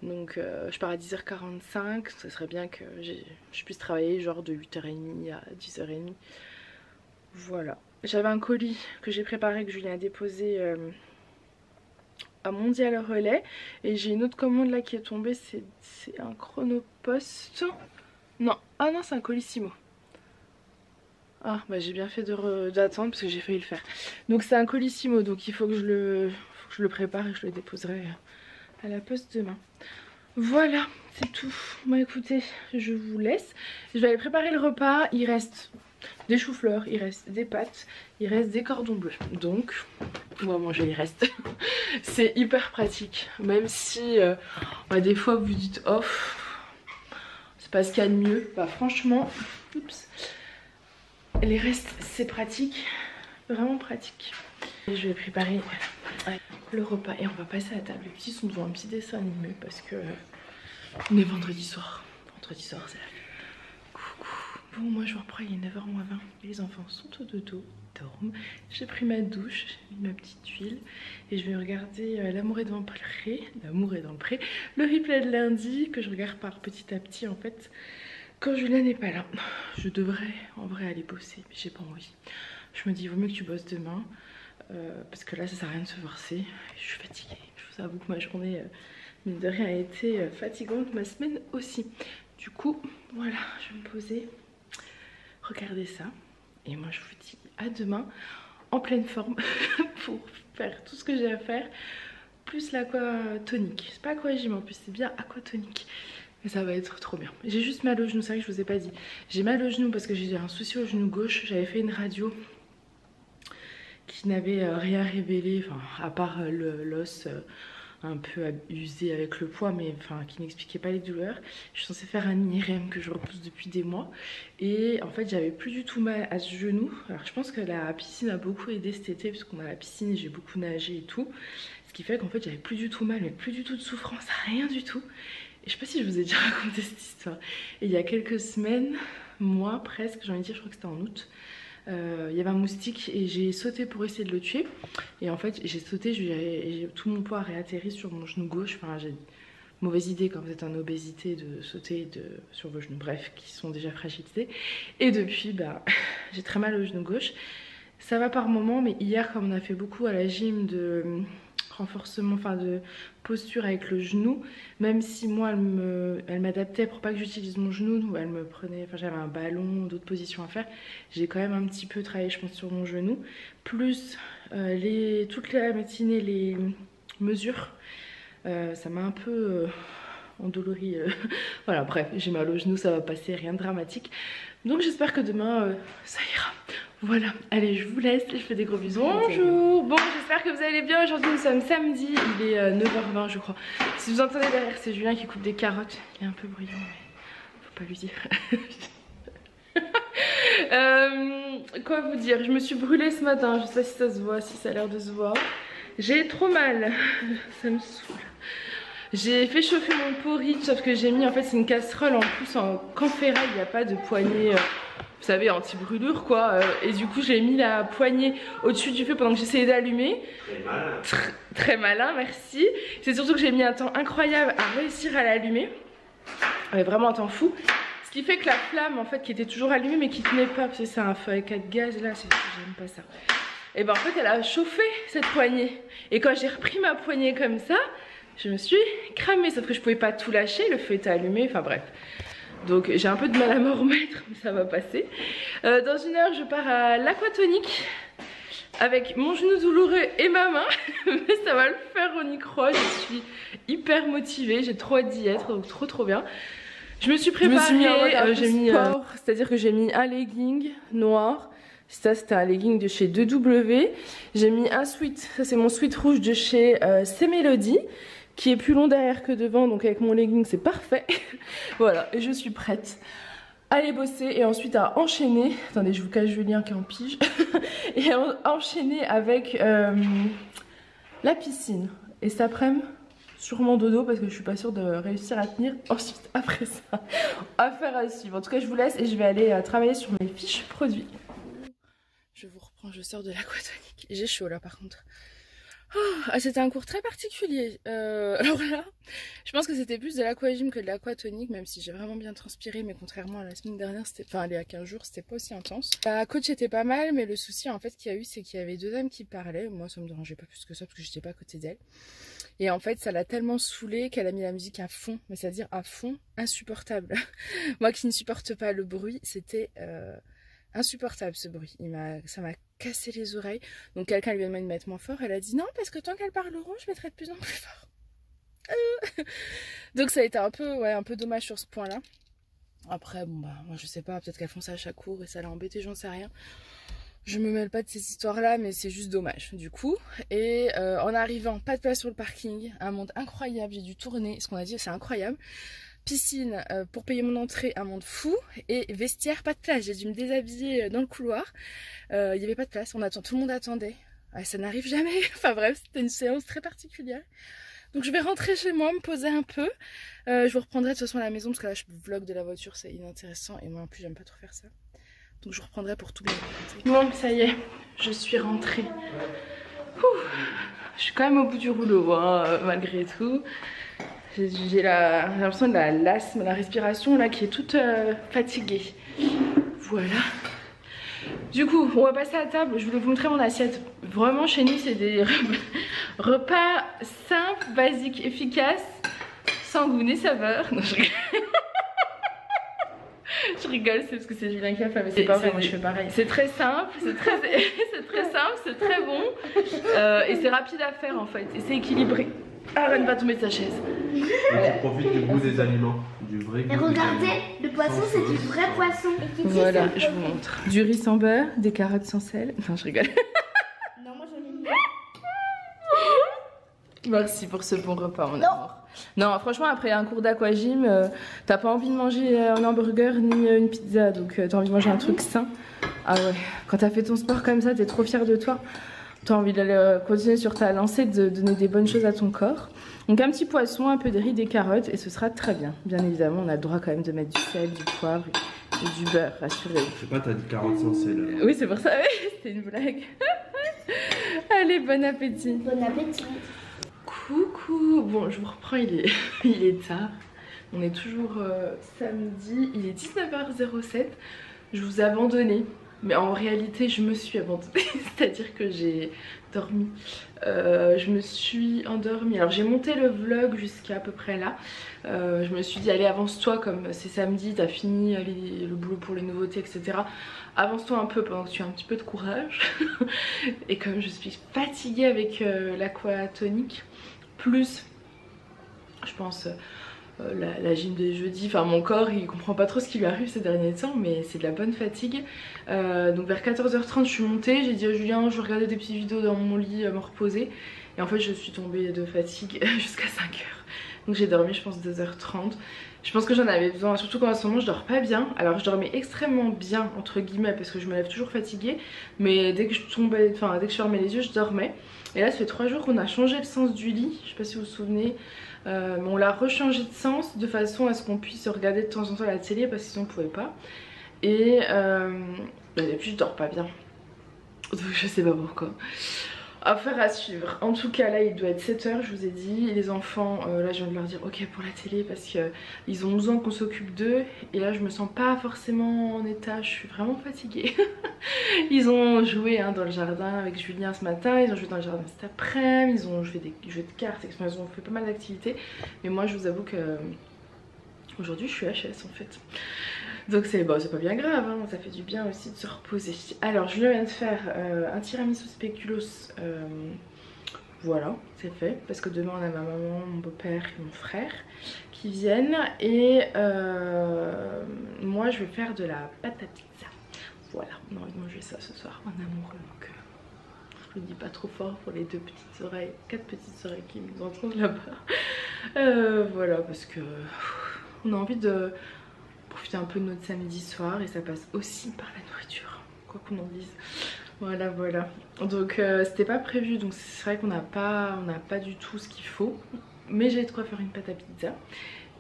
donc je pars à 10h45, ça serait bien que je puisse travailler genre de 8h30 à 10h30. Voilà. J'avais un colis que j'ai préparé, que Julien a déposé à Mondial Relais. Et j'ai une autre commande là qui est tombée, c'est un Chronopost. Non, ah non, c'est un Colissimo. Ah bah j'ai bien fait d'attendre parce que j'ai failli le faire. Donc c'est un Colissimo, donc il faut que je le prépare et je le déposerai à la poste demain. Voilà, c'est tout. Bon écoutez, je vous laisse. Je vais aller préparer le repas. Il reste des choux-fleurs, il reste des pâtes, il reste des cordons bleus. Donc, on va manger les restes. C'est hyper pratique. Même si des fois vous dites off, c'est pas ce qu'il y a de mieux. Bah franchement, oups, les restes c'est pratique, vraiment pratique. Et je vais préparer le repas et on va passer à la table. Les petits sont devant un petit dessin animé parce que on est vendredi soir. Vendredi soir c'est la vie. Bon, moi je reprends, il est 9h moins 20. Les enfants sont au dodo, dorment. J'ai pris ma douche, j'ai mis ma petite huile et je vais regarder L'amour est dans le pré. L'amour est dans le pré. Le replay de lundi que je regarde par petit à petit en fait. Quand Julien n'est pas là, je devrais en vrai aller bosser, mais j'ai pas envie. Je me dis, il vaut mieux que tu bosses demain parce que là ça sert à rien de se forcer. Je suis fatiguée. Je vous avoue que ma journée, mine de rien, a été fatigante, ma semaine aussi. Du coup, voilà, je vais me poser. Regardez ça et moi je vous dis à demain en pleine forme pour faire tout ce que j'ai à faire plus l'aquatonic. C'est pas aquagym en plus, c'est bien aquatonic, mais ça va être trop bien. J'ai juste mal au genou, c'est vrai que je vous ai pas dit, j'ai mal au genou parce que j'ai un souci au genou gauche. J'avais fait une radio qui n'avait rien révélé, enfin à part l'os un peu usé avec le poids, mais enfin qui n'expliquait pas les douleurs. Je suis censée faire un IRM que je repousse depuis des mois et en fait j'avais plus du tout mal à ce genou. Alors je pense que la piscine a beaucoup aidé cet été parce qu'on a la piscine et j'ai beaucoup nagé et tout, ce qui fait qu'en fait j'avais plus du tout mal, mais plus du tout de souffrance, rien du tout. Et je sais pas si je vous ai déjà raconté cette histoire. Et il y a quelques semaines, mois presque, j'ai envie de dire, je crois que c'était en août, il y avait un moustique et j'ai sauté pour essayer de le tuer. Et en fait j'ai sauté, tout mon poids a réatterri sur mon genou gauche. Enfin j'ai une mauvaise idée quand vous êtes en obésité de sauter sur vos genoux, bref, qui sont déjà fragilisés. Et depuis bah j'ai très mal au genou gauche. Ça va par moment, mais hier comme on a fait beaucoup à la gym de renforcement, enfin de posture avec le genou, même si moi elle m'adaptait pour pas que j'utilise mon genou, elle me prenait, enfin j'avais un ballon, d'autres positions à faire, j'ai quand même un petit peu travaillé je pense sur mon genou, plus toute la matinée les mesures, ça m'a un peu endolorie, voilà bref, j'ai mal au genou, ça va passer, rien de dramatique, donc j'espère que demain ça ira. Voilà, allez je vous laisse, je fais des gros bisous. Bonjour, bon j'espère que vous allez bien, aujourd'hui nous sommes samedi, il est 9h20 je crois. Si vous entendez derrière c'est Julien qui coupe des carottes, il est un peu bruyant mais faut pas lui dire. Quoi vous dire, je me suis brûlée ce matin, je sais pas si ça se voit, si ça a l'air de se voir. J'ai trop mal, ça me saoule. J'ai fait chauffer mon porridge sauf que j'ai mis, en fait c'est une casserole en plus en camphérail, il n'y a pas de poignée... vous savez, anti-brûlure quoi, et du coup j'ai mis la poignée au-dessus du feu pendant que j'essayais d'allumer. Très malin, merci. C'est surtout que j'ai mis un temps incroyable à réussir à l'allumer, vraiment un temps fou. Ce qui fait que la flamme en fait qui était toujours allumée mais qui tenait pas, parce que c'est un feu avec 4 gaz là, j'aime pas ça. Et ben en fait elle a chauffé cette poignée, et quand j'ai repris ma poignée comme ça, je me suis cramée, sauf que je pouvais pas tout lâcher, le feu était allumé, enfin bref. Donc j'ai un peu de mal à me remettre, mais ça va passer. Dans une heure, je pars à l'aquatonique avec mon genou douloureux et ma main. Mais ça va le faire, on y croit. Je suis hyper motivée, j'ai trop hâte d'y être, donc trop bien. Je me suis préparée, j'ai mis sport, c'est-à-dire que j'ai mis un legging noir. Ça c'était un legging de chez 2W. J'ai mis un sweat, ça c'est mon sweat rouge de chez C'est Mélodie, qui est plus long derrière que devant, donc avec mon legging c'est parfait. Voilà, et je suis prête à aller bosser et ensuite à enchaîner. Attendez, je vous cache Julien qui est en pige. Et enchaîner avec la piscine. Et cet après-midi, sûrement dodo parce que je suis pas sûre de réussir à tenir. Ensuite, après ça, affaire à suivre. En tout cas, je vous laisse et je vais aller travailler sur mes fiches produits. Je vous reprends, je sors de l'aquatonique. J'ai chaud là par contre. Oh, c'était un cours très particulier. Alors là, je pense que c'était plus de l'aquagym que de l'aquatonique, même si j'ai vraiment bien transpiré, mais contrairement à la semaine dernière, enfin il y a 15 jours, c'était pas aussi intense. La coach était pas mal, mais le souci en fait qu'il y a eu, c'est qu'il y avait 2 dames qui parlaient. Moi ça me dérangeait pas plus que ça parce que j'étais pas à côté d'elles. Et en fait ça l'a tellement saoulée qu'elle a mis la musique à fond, mais c'est-à-dire à fond, insupportable. Moi qui ne supporte pas le bruit, c'était... insupportable ce bruit, ça m'a cassé les oreilles. Donc quelqu'un lui a demandé de mettre moins fort, elle a dit non parce que tant qu'elles parleront je mettrai de plus en plus fort. Donc ça a été un peu dommage sur ce point là. Après bon bah moi je sais pas, peut-être qu'elles font ça à chaque cours et ça l'a embêté, j'en sais rien. Je me mêle pas de ces histoires là, mais c'est juste dommage du coup. Et en arrivant, pas de place sur le parking, un monde incroyable, j'ai dû tourner, ce qu'on a dit c'est incroyable. Piscine pour payer mon entrée, un monde fou, et vestiaire pas de place, j'ai dû me déshabiller dans le couloir, il n'y avait pas de place, tout le monde attendait, ça n'arrive jamais. Enfin bref, c'était une séance très particulière. Donc je vais rentrer chez moi, me poser un peu, je vous reprendrai de toute façon à la maison parce que là je vlog de la voiture, c'est inintéressant et moi en plus j'aime pas trop faire ça, donc je vous reprendrai pour tout bien raconter. Bon ça y est, je suis rentrée. Je suis quand même au bout du rouleau hein, malgré tout. J'ai l'impression de l'asthme, la respiration là qui est toute fatiguée. Voilà. Du coup, on va passer à table. Je voulais vous montrer mon assiette. Vraiment, chez nous, c'est des repas simples, basiques, efficaces, sans goût ni saveur. Non, je rigole. Je rigole, c'est parce que c'est Julien qui a fait, mais c'est pas vrai, moi je fais pareil. C'est très simple, c'est très bon. Et c'est rapide à faire en fait. Et c'est équilibré. Arrête pas de tomber de sa chaise. Et tu profites du goût des aliments, du vrai goût. Et regardez, le poisson c'est du vrai poisson. Voilà, je vous montre. Du riz sans beurre, des carottes sans sel. Non, je rigole. Non, Merci pour ce bon repas, mon amour. Non, franchement, après un cours d'aquagym, t'as pas envie de manger un hamburger ni une pizza, donc t'as envie de manger un truc sain. Ah ouais, quand t'as fait ton sport comme ça, t'es trop fière de toi. T'as envie d'aller continuer sur ta lancée, de donner des bonnes choses à ton corps. Donc un petit poisson, un peu de riz, des carottes, et ce sera très bien. Bien évidemment, on a le droit quand même de mettre du sel, du poivre et du beurre, rassurez-vous. Je sais pas, t'as dit carottes sans sel. Oui, c'est pour ça, oui, c'était une blague. Allez, bon appétit. Bon appétit. Coucou. Bon, je vous reprends, il est tard. On est toujours samedi, il est 19h07. Je vous ai abandonné. Mais en réalité, je me suis abandonnée. C'est-à-dire que j'ai dormi. Je me suis endormie. Alors, j'ai monté le vlog jusqu'à peu près là. Je me suis dit, allez, avance-toi, comme c'est samedi, t'as fini le boulot pour les nouveautés, etc. Avance-toi un peu pendant que tu as un petit peu de courage. Et comme je suis fatiguée avec l'aquatonique, plus, je pense... la gym des jeudis, enfin mon corps il comprend pas trop ce qui lui arrive ces derniers temps, mais c'est de la bonne fatigue. Donc vers 14h30 je suis montée, j'ai dit à Julien je vais regarder des petites vidéos dans mon lit, me reposer, et en fait je suis tombée de fatigue jusqu'à 5h, donc j'ai dormi je pense 2h30. Je pense que j'en avais besoin, surtout qu'en ce moment je dors pas bien. Alors je dormais extrêmement bien entre guillemets parce que je me lève toujours fatiguée, mais dès que je tombais, enfin dès que je fermais les yeux je dormais. Et là ça fait 3 jours qu'on a changé le sens du lit, je sais pas si vous vous souvenez. Mais on l'a rechangé de sens de façon à ce qu'on puisse regarder de temps en temps la télé parce que sinon on pouvait pas. Et puis je dors pas bien, donc je sais pas pourquoi. Affaire à suivre. En tout cas là il doit être 7h, je vous ai dit. Les enfants, là je viens de leur dire ok pour la télé parce qu'ils ont besoin qu'on s'occupe d'eux. Et là je me sens pas forcément en état, je suis vraiment fatiguée. Ils ont joué dans le jardin avec Julien ce matin, ils ont joué dans le jardin cet après-midi, ils ont joué des jeux de cartes, ils ont fait pas mal d'activités. Mais moi je vous avoue que aujourd'hui je suis HS en fait. Donc c'est bon, c'est pas bien grave, hein, ça fait du bien aussi de se reposer. Alors je viens de faire un tiramisu spéculoos, voilà, c'est fait. Parce que demain on a ma maman, mon beau-père et mon frère qui viennent. Et moi je vais faire de la pâte à pizza. Voilà, on a envie de manger ça ce soir en amoureux. Donc je le dis pas trop fort pour les 2 petites oreilles, 4 petites oreilles qui nous entendent là-bas. Voilà, parce que on a envie de profiter un peu de notre samedi soir et ça passe aussi par la nourriture, quoi qu'on en dise. Voilà, voilà. Donc c'était pas prévu, donc c'est vrai qu'on n'a pas du tout ce qu'il faut. Mais j'ai de quoi faire une pâte à pizza.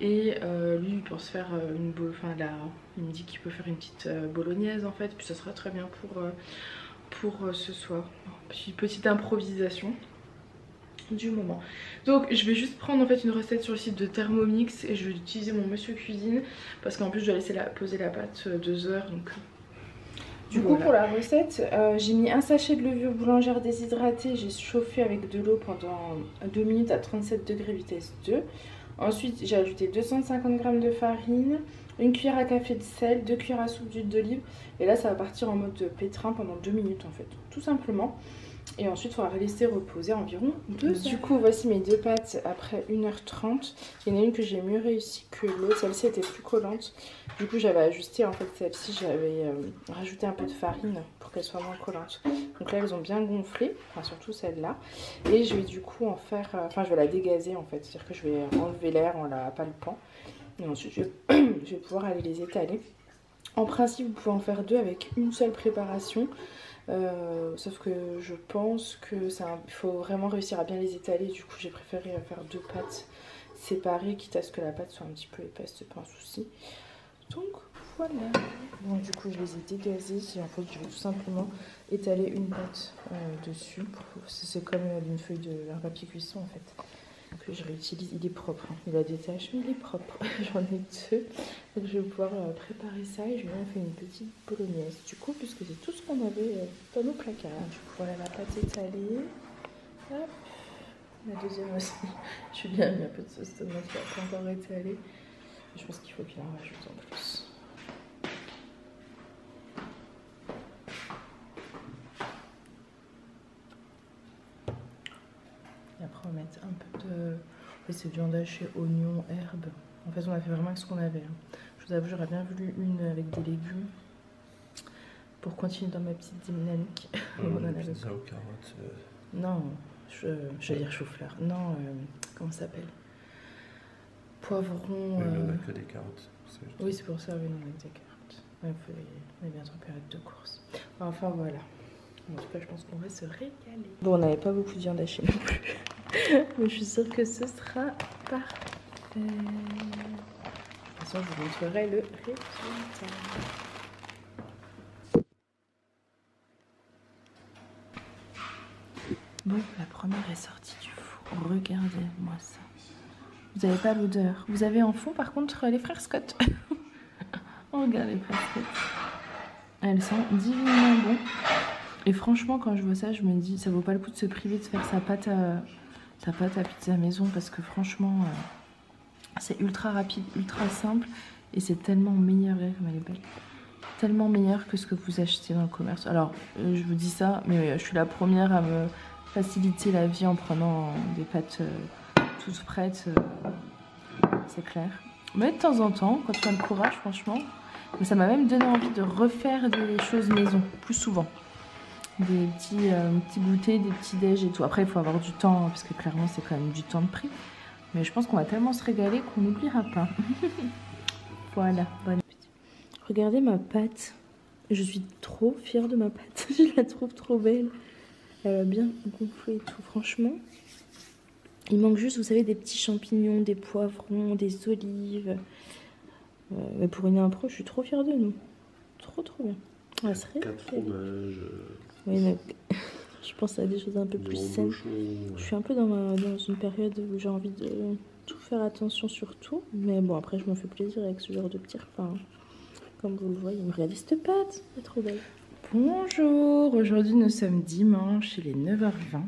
Et lui il pense faire une boule, enfin là il me dit qu'il peut faire une petite bolognaise en fait. Puis ça sera très bien pour ce soir. Petite improvisation du moment. Donc je vais juste prendre en fait une recette sur le site de Thermomix et je vais utiliser mon monsieur cuisine parce qu'en plus je dois laisser poser la pâte 2 heures. Donc du coup pour la recette j'ai mis un sachet de levure boulangère déshydratée, j'ai chauffé avec de l'eau pendant 2 minutes à 37 degrés vitesse 2. Ensuite j'ai ajouté 250 g de farine, une cuillère à café de sel, 2 cuillères à soupe d'huile d'olive. Et là ça va partir en mode pétrin pendant 2 minutes en fait, tout simplement. Et ensuite il faudra laisser reposer environ 2 heures. Du coup voici mes 2 pâtes après 1h30. Il y en a une que j'ai mieux réussi que l'autre, celle-ci était plus collante. Du coup j'avais ajusté en fait celle-ci, j'avais rajouté un peu de farine pour qu'elle soit moins collante. Donc là elles ont bien gonflé, enfin surtout celle-là. Et je vais du coup en faire, enfin je vais la dégazer en fait, c'est-à-dire que je vais enlever l'air en la palpant. Et ensuite je vais pouvoir aller les étaler. En principe vous pouvez en faire 2 avec une seule préparation. Sauf que je pense que il faut vraiment réussir à bien les étaler. Du coup j'ai préféré faire 2 pâtes séparées, quitte à ce que la pâte soit un petit peu épaisse, c'est pas un souci. Donc voilà. Donc du coup je les ai dégazées et en fait je vais tout simplement étaler une pâte dessus. C'est comme une feuille d'un papier cuisson en fait. Que je réutilise, il est propre, hein. Il a des taches mais il est propre. J'en ai 2, donc je vais pouvoir préparer ça et je vais faire une petite bolognaise du coup puisque c'est tout ce qu'on avait dans nos placards. Du coup voilà la pâte étalée. Hop. La deuxième aussi. Je vais bien mis un peu de sauce tomate qui n'a pas encore étalée. Je pense qu'il faut qu'il en rajoute en plus. Et après on va mettre un peu de... En fait c'est viande hachée, oignons, herbes. En fait on a fait vraiment avec ce qu'on avait. Hein. Je vous avoue j'aurais bien voulu une avec des légumes. Pour continuer dans ma petite dynamique. On a pizza aux carottes. Non, je vais dire chou-fleur. Non, comment ça s'appelle? Poivron. Mais on a que des carottes. Oui, c'est pour ça, oui, on a que des carottes. Ouais, on est bientôt en période de course. Enfin voilà. En tout cas, je pense qu'on va se régaler. Bon, on n'avait pas beaucoup de viande hachée non plus. Mais je suis sûre que ce sera parfait. De toute façon, je vous montrerai le résultat. Bon, la première est sortie du four. Regardez-moi ça. Vous n'avez pas l'odeur. Vous avez en fond, par contre, les frères Scott. Regardez les frères Scott. Elles sont divinement bon. Et franchement, quand je vois ça, je me dis, ça vaut pas le coup de se priver de faire sa pâte à pizza maison, parce que franchement, c'est ultra rapide, ultra simple, et c'est tellement meilleur, regardez comme elle est belle, tellement meilleur que ce que vous achetez dans le commerce. Alors, je vous dis ça, mais je suis la première à me faciliter la vie en prenant des pâtes toutes prêtes, c'est clair. Mais de temps en temps, quand on a le courage, franchement, mais ça m'a même donné envie de refaire des choses maison, plus souvent. Des petits goûters, des petits déj et tout. Après, il faut avoir du temps, parce que clairement, c'est quand même du temps de prix. Mais je pense qu'on va tellement se régaler qu'on n'oubliera pas. Voilà, bon appétit. Regardez ma pâte. Je suis trop fière de ma pâte. Je la trouve trop belle. Elle a bien gonflé et tout, franchement. Il manque juste, vous savez, des petits champignons, des poivrons, des olives. Mais pour une impro, je suis trop fière de nous. Trop bien. Ah, 4 fromages. Oui, mais je pense à des choses un peu plus saines. Je suis un peu dans une période où j'ai envie de tout faire attention sur tout. Mais bon, après, je me fais plaisir avec ce genre de petits repas. Comme vous le voyez, regardez cette pâte, elle est trop belle. Bonjour, aujourd'hui nous sommes dimanche, il est 9h20.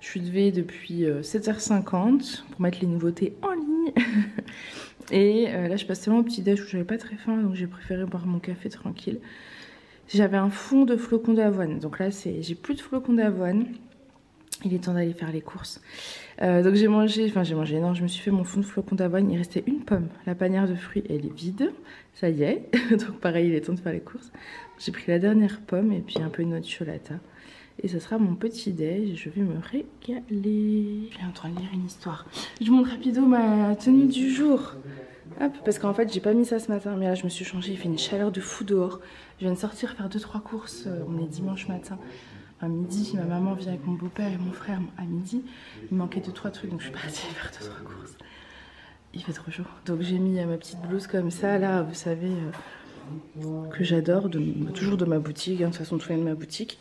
Je suis levée depuis 7h50 pour mettre les nouveautés en ligne. Et là, je passe tellement au petit-déj où j'avais pas très faim, donc j'ai préféré boire mon café tranquille. J'avais un fond de flocons d'avoine, donc là j'ai plus de flocons d'avoine. Il est temps d'aller faire les courses. Donc j'ai mangé, non, je me suis fait mon fond de flocons d'avoine. Il restait une pomme. La panière de fruits, elle est vide. Ça y est. Donc pareil, il est temps de faire les courses. J'ai pris la dernière pomme et puis un peu de noix de cholata. Et ce sera mon petit déj. Je vais me régaler. Je suis en train de lire une histoire. Je vous montre rapido ma tenue du jour. Hop, parce qu'en fait, j'ai pas mis ça ce matin. Mais là, je me suis changée. Il fait une chaleur de fou dehors. Je viens de sortir faire 2-3 courses. On est dimanche matin. À midi, ma maman vient avec mon beau-père et mon frère à midi. Il manquait 2-3 trucs, donc je suis partie faire 2-3 courses. Il fait trop chaud. Donc j'ai mis ma petite blouse comme ça, là, vous savez, que j'adore, toujours de ma boutique. Hein, de toute façon, tout vient de ma boutique.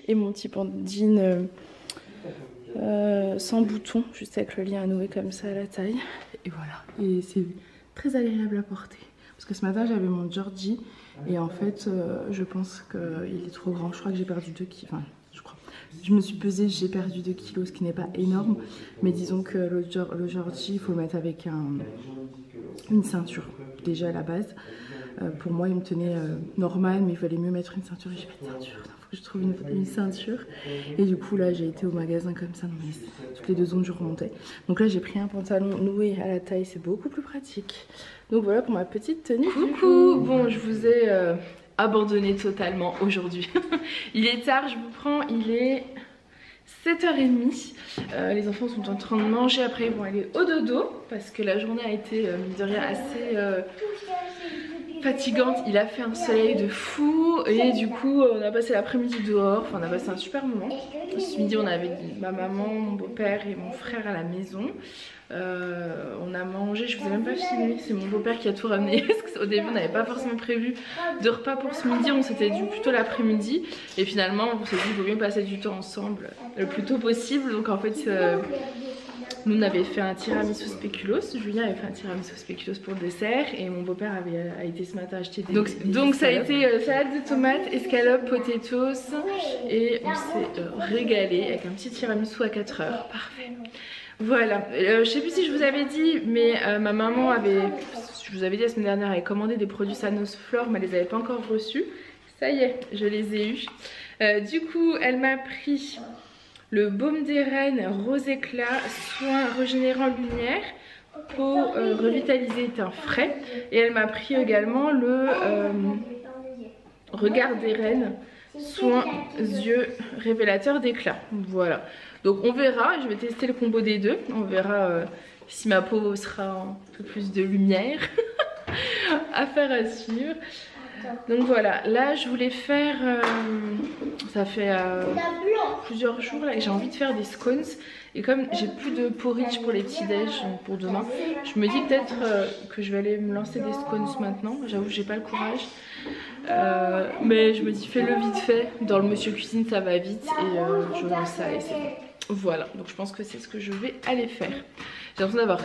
Et mon petit jean sans bouton, juste avec le lien à nouer comme ça à la taille. Et voilà. Et c'est très agréable à porter. Parce que ce matin, j'avais mon Georgie. Et en fait, je pense qu'il est trop grand. Je crois que j'ai perdu 2 kilos. Enfin, je crois. Je me suis pesée, j'ai perdu 2 kilos, ce qui n'est pas énorme. Mais disons que le Georgie, il faut le mettre avec une ceinture, déjà à la base. Pour moi, il me tenait normal, mais il fallait mieux mettre une ceinture. Et j'ai pas de ceinture. Il faut que je trouve une ceinture. Et du coup, là, j'ai été au magasin comme ça. Non, mais toutes les 2 secondes, je remontais. Donc là, j'ai pris un pantalon noué à la taille. C'est beaucoup plus pratique. Donc voilà pour ma petite tenue. Coucou. Bon, je vous ai abandonné totalement aujourd'hui. Il est tard, je vous prends. Il est 7h30. Les enfants sont en train de manger. Après, ils vont aller au dodo. Parce que la journée a été, mine de rien, assez fatigante. Il a fait un soleil de fou. Et du coup, on a passé l'après-midi dehors. Enfin, on a passé un super moment. Ce midi, on avait ma maman, mon beau-père et mon frère à la maison. On a mangé, je vous ai même pas filmé, c'est mon beau-père qui a tout ramené. Parce qu'au début, on n'avait pas forcément prévu de repas pour ce midi. On s'était dit plutôt l'après-midi. Et finalement, on s'est dit qu'il vaut mieux passer du temps ensemble le plus tôt possible. Donc en fait, nous on avait fait un tiramisu spéculoos. Julien avait fait un tiramisu spéculoos pour le dessert. Et mon beau-père a été ce matin acheter des donc ça a été salade de tomates, escalope, potatoes. Et on s'est régalé avec un petit tiramisu à 4 heures. Parfait. Voilà, je sais plus si je vous avais dit, mais ma maman avait, je vous avais dit la semaine dernière, elle avait commandé des produits Sanos Flore, mais elle les avait pas encore reçus. Ça y est, je les ai eus. Du coup, elle m'a pris le baume des reines rose éclat, soin régénérant lumière, peau revitalisée teint frais. Et elle m'a pris également le regard des reines soins yeux révélateur d'éclat. Voilà. Donc on verra, je vais tester le combo des deux. On verra si ma peau sera un peu plus de lumière. Affaire à suivre. Donc voilà, là je voulais faire, ça fait plusieurs jours là que j'ai envie de faire des scones. Et comme j'ai plus de porridge pour les petits déj pour demain, je me dis peut-être que je vais aller me lancer des scones maintenant. J'avoue que j'ai pas le courage, mais je me dis fais-le vite fait. Dans le Monsieur Cuisine ça va vite et je lance ça et c'est bon. Voilà, donc je pense que c'est ce que je vais aller faire. J'ai l'impression d'avoir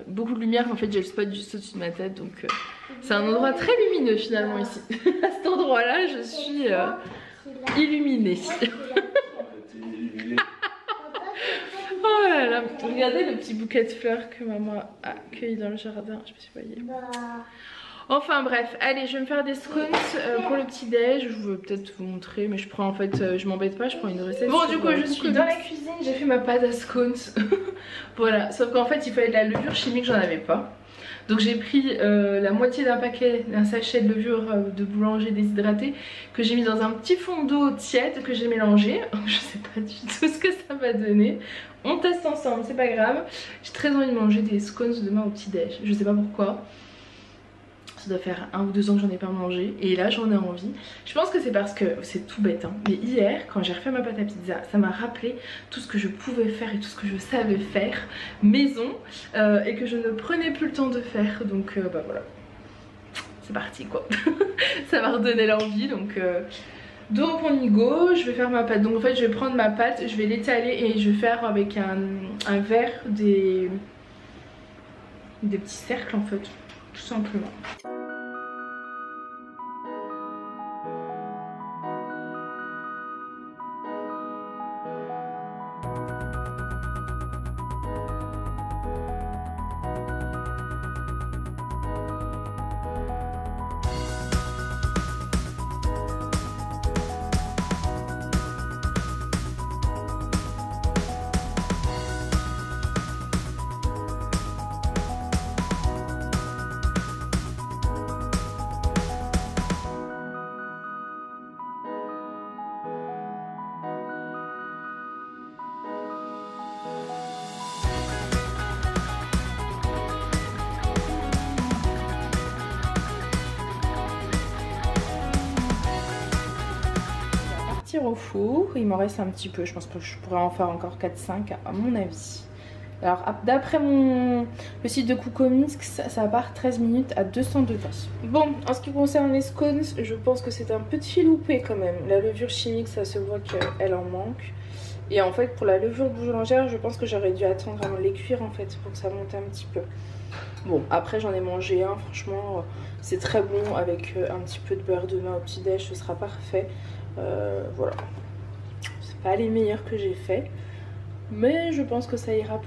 beaucoup de lumière. En fait j'ai le spot juste au-dessus de ma tête, donc c'est un endroit très lumineux finalement ici. À cet endroit là je suis illuminée. Oh là là, regardez le petit bouquet de fleurs que maman a cueilli dans le jardin, je me suis voyée. Enfin bref, allez, je vais me faire des scones pour le petit déj. Je veux peut-être vous montrer, mais je prends en fait, je m'embête pas, je prends une recette. Bon, du coup, je suis dans la cuisine, j'ai fait ma pâte à scones. Voilà, sauf qu'en fait, il fallait de la levure chimique, j'en avais pas. Donc j'ai pris la moitié d'un paquet, d'un sachet de levure de boulanger déshydratée que j'ai mis dans un petit fond d'eau tiède que j'ai mélangé. Je sais pas du tout ce que ça va donner. On teste ensemble, c'est pas grave. J'ai très envie de manger des scones demain au petit déj. Je sais pas pourquoi. Ça doit faire 1 ou 2 ans que j'en ai pas mangé et là j'en ai envie. Je pense que c'est parce que c'est tout bête hein, mais hier quand j'ai refait ma pâte à pizza, ça m'a rappelé tout ce que je pouvais faire et tout ce que je savais faire maison et que je ne prenais plus le temps de faire. Donc bah voilà, c'est parti quoi. Ça m'a redonné l'envie donc on y go. Je vais faire ma pâte. Donc en fait je vais prendre ma pâte, je vais l'étaler et je vais faire avec un verre des petits cercles en fait, tout simplement. Au four, il m'en reste un petit peu, je pense que je pourrais en faire encore 4-5 à mon avis. Alors d'après le site de Cookominsk, ça part 13 minutes à 200 degrés. Bon, en ce qui concerne les scones, je pense que c'est un petit loupé quand même. La levure chimique, ça se voit qu'elle en manque. Et en fait pour la levure boulangère, je pense que j'aurais dû attendre avant de les cuire en fait pour que ça monte un petit peu. Bon, après j'en ai mangé un, franchement c'est très bon avec un petit peu de beurre de main au petit déj, ce sera parfait. Voilà, c'est pas les meilleurs que j'ai fait, mais je pense que ça ira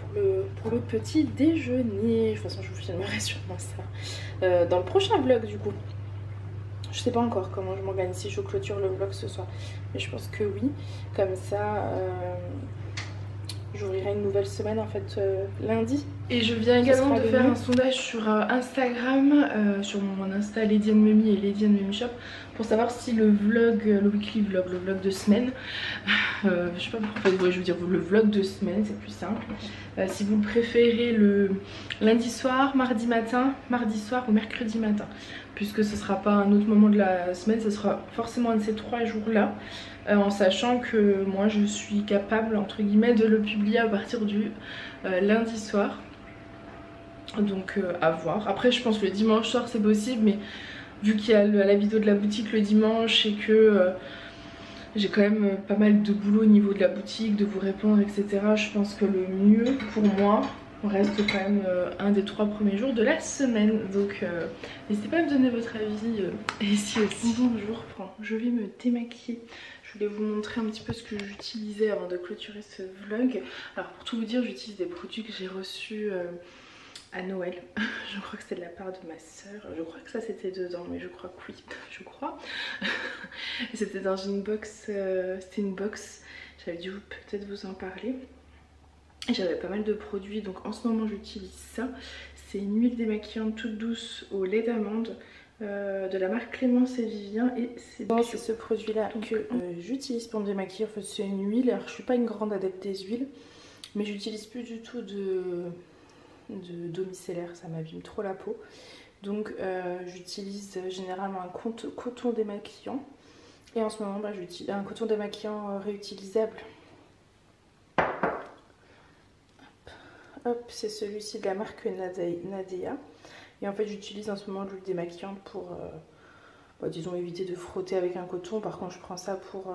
pour le petit déjeuner. De toute façon je vous filmerai sûrement ça dans le prochain vlog du coup. Je sais pas encore comment je m'organise, si je clôture le vlog ce soir, mais je pense que oui. Comme ça j'ouvrirai une nouvelle semaine en fait lundi. Et je viens également de faire un sondage sur Instagram, sur mon Insta Lady & Mummy et Lady & Mummy Shop, pour savoir si le vlog, le weekly vlog, le vlog de semaine, je sais pas pourquoi, en fait, je veux dire le vlog de semaine, c'est plus simple. Si vous le préférez le lundi soir, mardi matin, mardi soir ou mercredi matin, puisque ce sera pas un autre moment de la semaine, ce sera forcément un de ces 3 jours là. En sachant que moi je suis capable entre guillemets de le publier à partir du lundi soir. Donc à voir. Après je pense que le dimanche soir c'est possible, mais vu qu'il y a la vidéo de la boutique le dimanche et que j'ai quand même pas mal de boulot au niveau de la boutique, de vous répondre etc. Je pense que le mieux pour moi reste quand même un des 3 premiers jours de la semaine. Donc n'hésitez pas à me donner votre avis ici aussi. Bonjour, je vais me démaquiller. Je voulais vous montrer un petit peu ce que j'utilisais avant de clôturer ce vlog. Alors pour tout vous dire, j'utilise des produits que j'ai reçus à Noël. Je crois que c'était de la part de ma soeur. Je crois que ça c'était dedans, mais je crois que oui, je crois. C'était dans une box, c'était une box, j'avais dû peut-être vous en parler. J'avais pas mal de produits, donc en ce moment j'utilise ça. C'est une huile démaquillante toute douce au lait d'amande. de la marque Clémence et Vivien, et c'est ce produit là que j'utilise pour me démaquiller. En fait c'est une huile, alors je suis pas une grande adepte des huiles, mais j'utilise plus du tout d'eau micellaire, ça m'abîme trop la peau. Donc j'utilise généralement un coton démaquillant, et en ce moment j'utilise un coton démaquillant réutilisable. Hop, c'est celui-ci de la marque Nadea. Et en fait j'utilise en ce moment l'huile démaquillante pour, disons, éviter de frotter avec un coton. Par contre je prends ça pour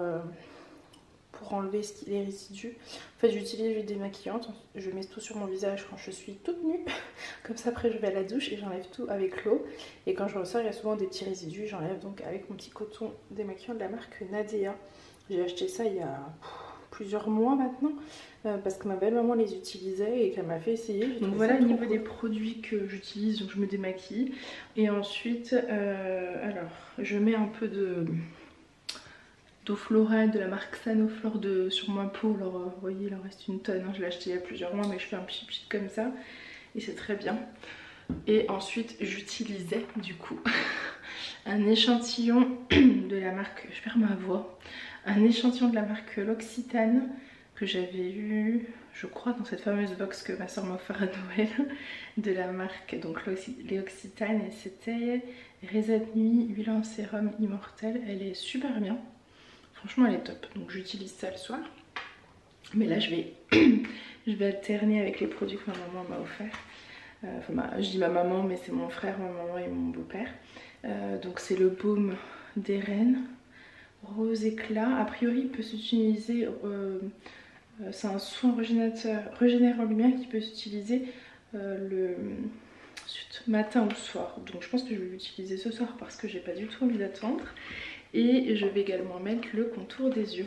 enlever les résidus. En fait j'utilise l'huile démaquillante, je mets tout sur mon visage quand je suis toute nue. Comme ça après je vais à la douche et j'enlève tout avec l'eau. Et quand je ressors il y a souvent des petits résidus, j'enlève donc avec mon petit coton démaquillant de la marque Nadea. J'ai acheté ça il y a plusieurs mois maintenant, parce que ma belle-maman les utilisait et qu'elle m'a fait essayer. Donc voilà au niveau des produits que j'utilise, donc je me démaquille. Et ensuite, alors je mets un peu d'eau florale de la marque Sanoflore sur ma peau. Alors vous voyez, il en reste une tonne, hein. Je l'ai acheté il y a plusieurs mois, mais je fais un pchit comme ça et c'est très bien. Et ensuite j'utilisais du coup un échantillon de la marque, je perds ma voix, un échantillon de la marque L'Occitane que j'avais eu, je crois, dans cette fameuse box que ma soeur m'a offert à Noël, de la marque donc L'Occitane, et c'était Raisin de nuit, huile en sérum immortel. Elle est super bien, franchement elle est top, donc j'utilise ça le soir. Mais là je vais alterner avec les produits que ma maman m'a offert. Je dis ma maman, mais c'est mon frère, ma maman et mon beau-père. Donc c'est le baume des reines rose éclat. A priori il peut s'utiliser, c'est un soin régénérant lumière qui peut s'utiliser le matin ou soir. Donc je pense que je vais l'utiliser ce soir parce que j'ai pas du tout envie d'attendre. Et je vais également mettre le contour des yeux.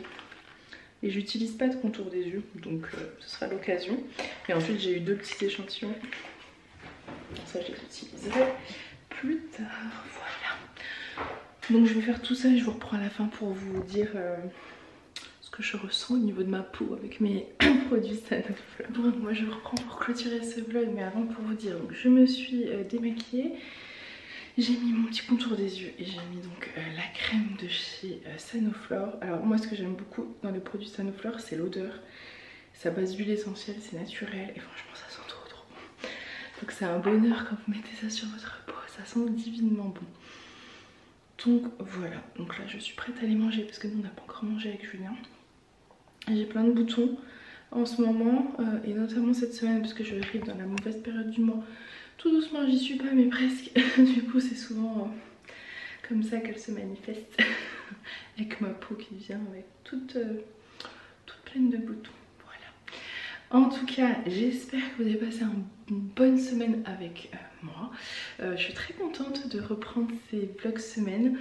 Et j'utilise pas de contour des yeux, donc ce sera l'occasion. Et ensuite j'ai eu 2 petits échantillons. Ça je les utiliserai plus tard. Voilà. Donc je vais faire tout ça et je vous reprends à la fin pour vous dire ce que je ressens au niveau de ma peau avec mes produits Sanoflore. Bon, moi je reprends pour clôturer ce vlog, mais avant pour vous dire, donc je me suis démaquillée. J'ai mis mon petit contour des yeux et j'ai mis donc la crème de chez Sanoflore. Alors moi ce que j'aime beaucoup dans les produits Sanoflore, c'est l'odeur. C'est à base d'huile essentielle, c'est naturel et franchement ça sent trop bon. Donc c'est un bonheur quand vous mettez ça sur votre peau, ça sent divinement bon. Donc voilà, donc là je suis prête à aller manger parce que nous on n'a pas encore mangé avec Julien. J'ai plein de boutons en ce moment et notamment cette semaine parce que je arrive dans la mauvaise période du mois. Tout doucement, j'y suis pas mais presque. Du coup c'est souvent comme ça qu'elle se manifeste. Avec ma peau qui vient toute pleine de boutons. Voilà. En tout cas j'espère que vous avez passé une bonne semaine avec moi. Je suis très contente de reprendre ces vlogs semaine.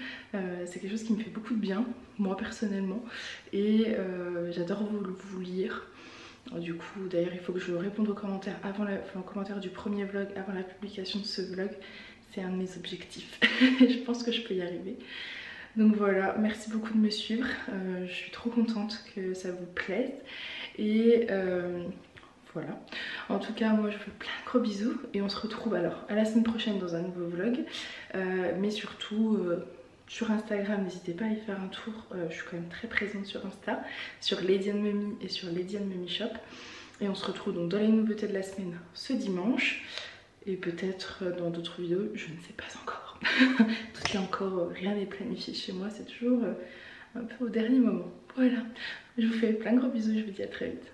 C'est quelque chose qui me fait beaucoup de bien, moi personnellement. Et j'adore vous lire. Du coup d'ailleurs il faut que je réponde aux commentaires aux commentaires du premier vlog avant la publication de ce vlog. C'est un de mes objectifs. Je pense que je peux y arriver. Donc voilà, merci beaucoup de me suivre. Je suis trop contente que ça vous plaise. Et voilà. En tout cas moi je vous fais plein de gros bisous. Et on se retrouve alors à la semaine prochaine dans un nouveau vlog. Mais surtout sur Instagram, n'hésitez pas à y faire un tour, je suis quand même très présente sur Insta, sur Lady & Mummy et sur Lady & Mummy Shop. Et on se retrouve donc dans les nouveautés de la semaine ce dimanche. Et peut-être dans d'autres vidéos, je ne sais pas encore. Tout est encore, rien n'est planifié chez moi, c'est toujours un peu au dernier moment. Voilà, je vous fais plein de gros bisous, je vous dis à très vite.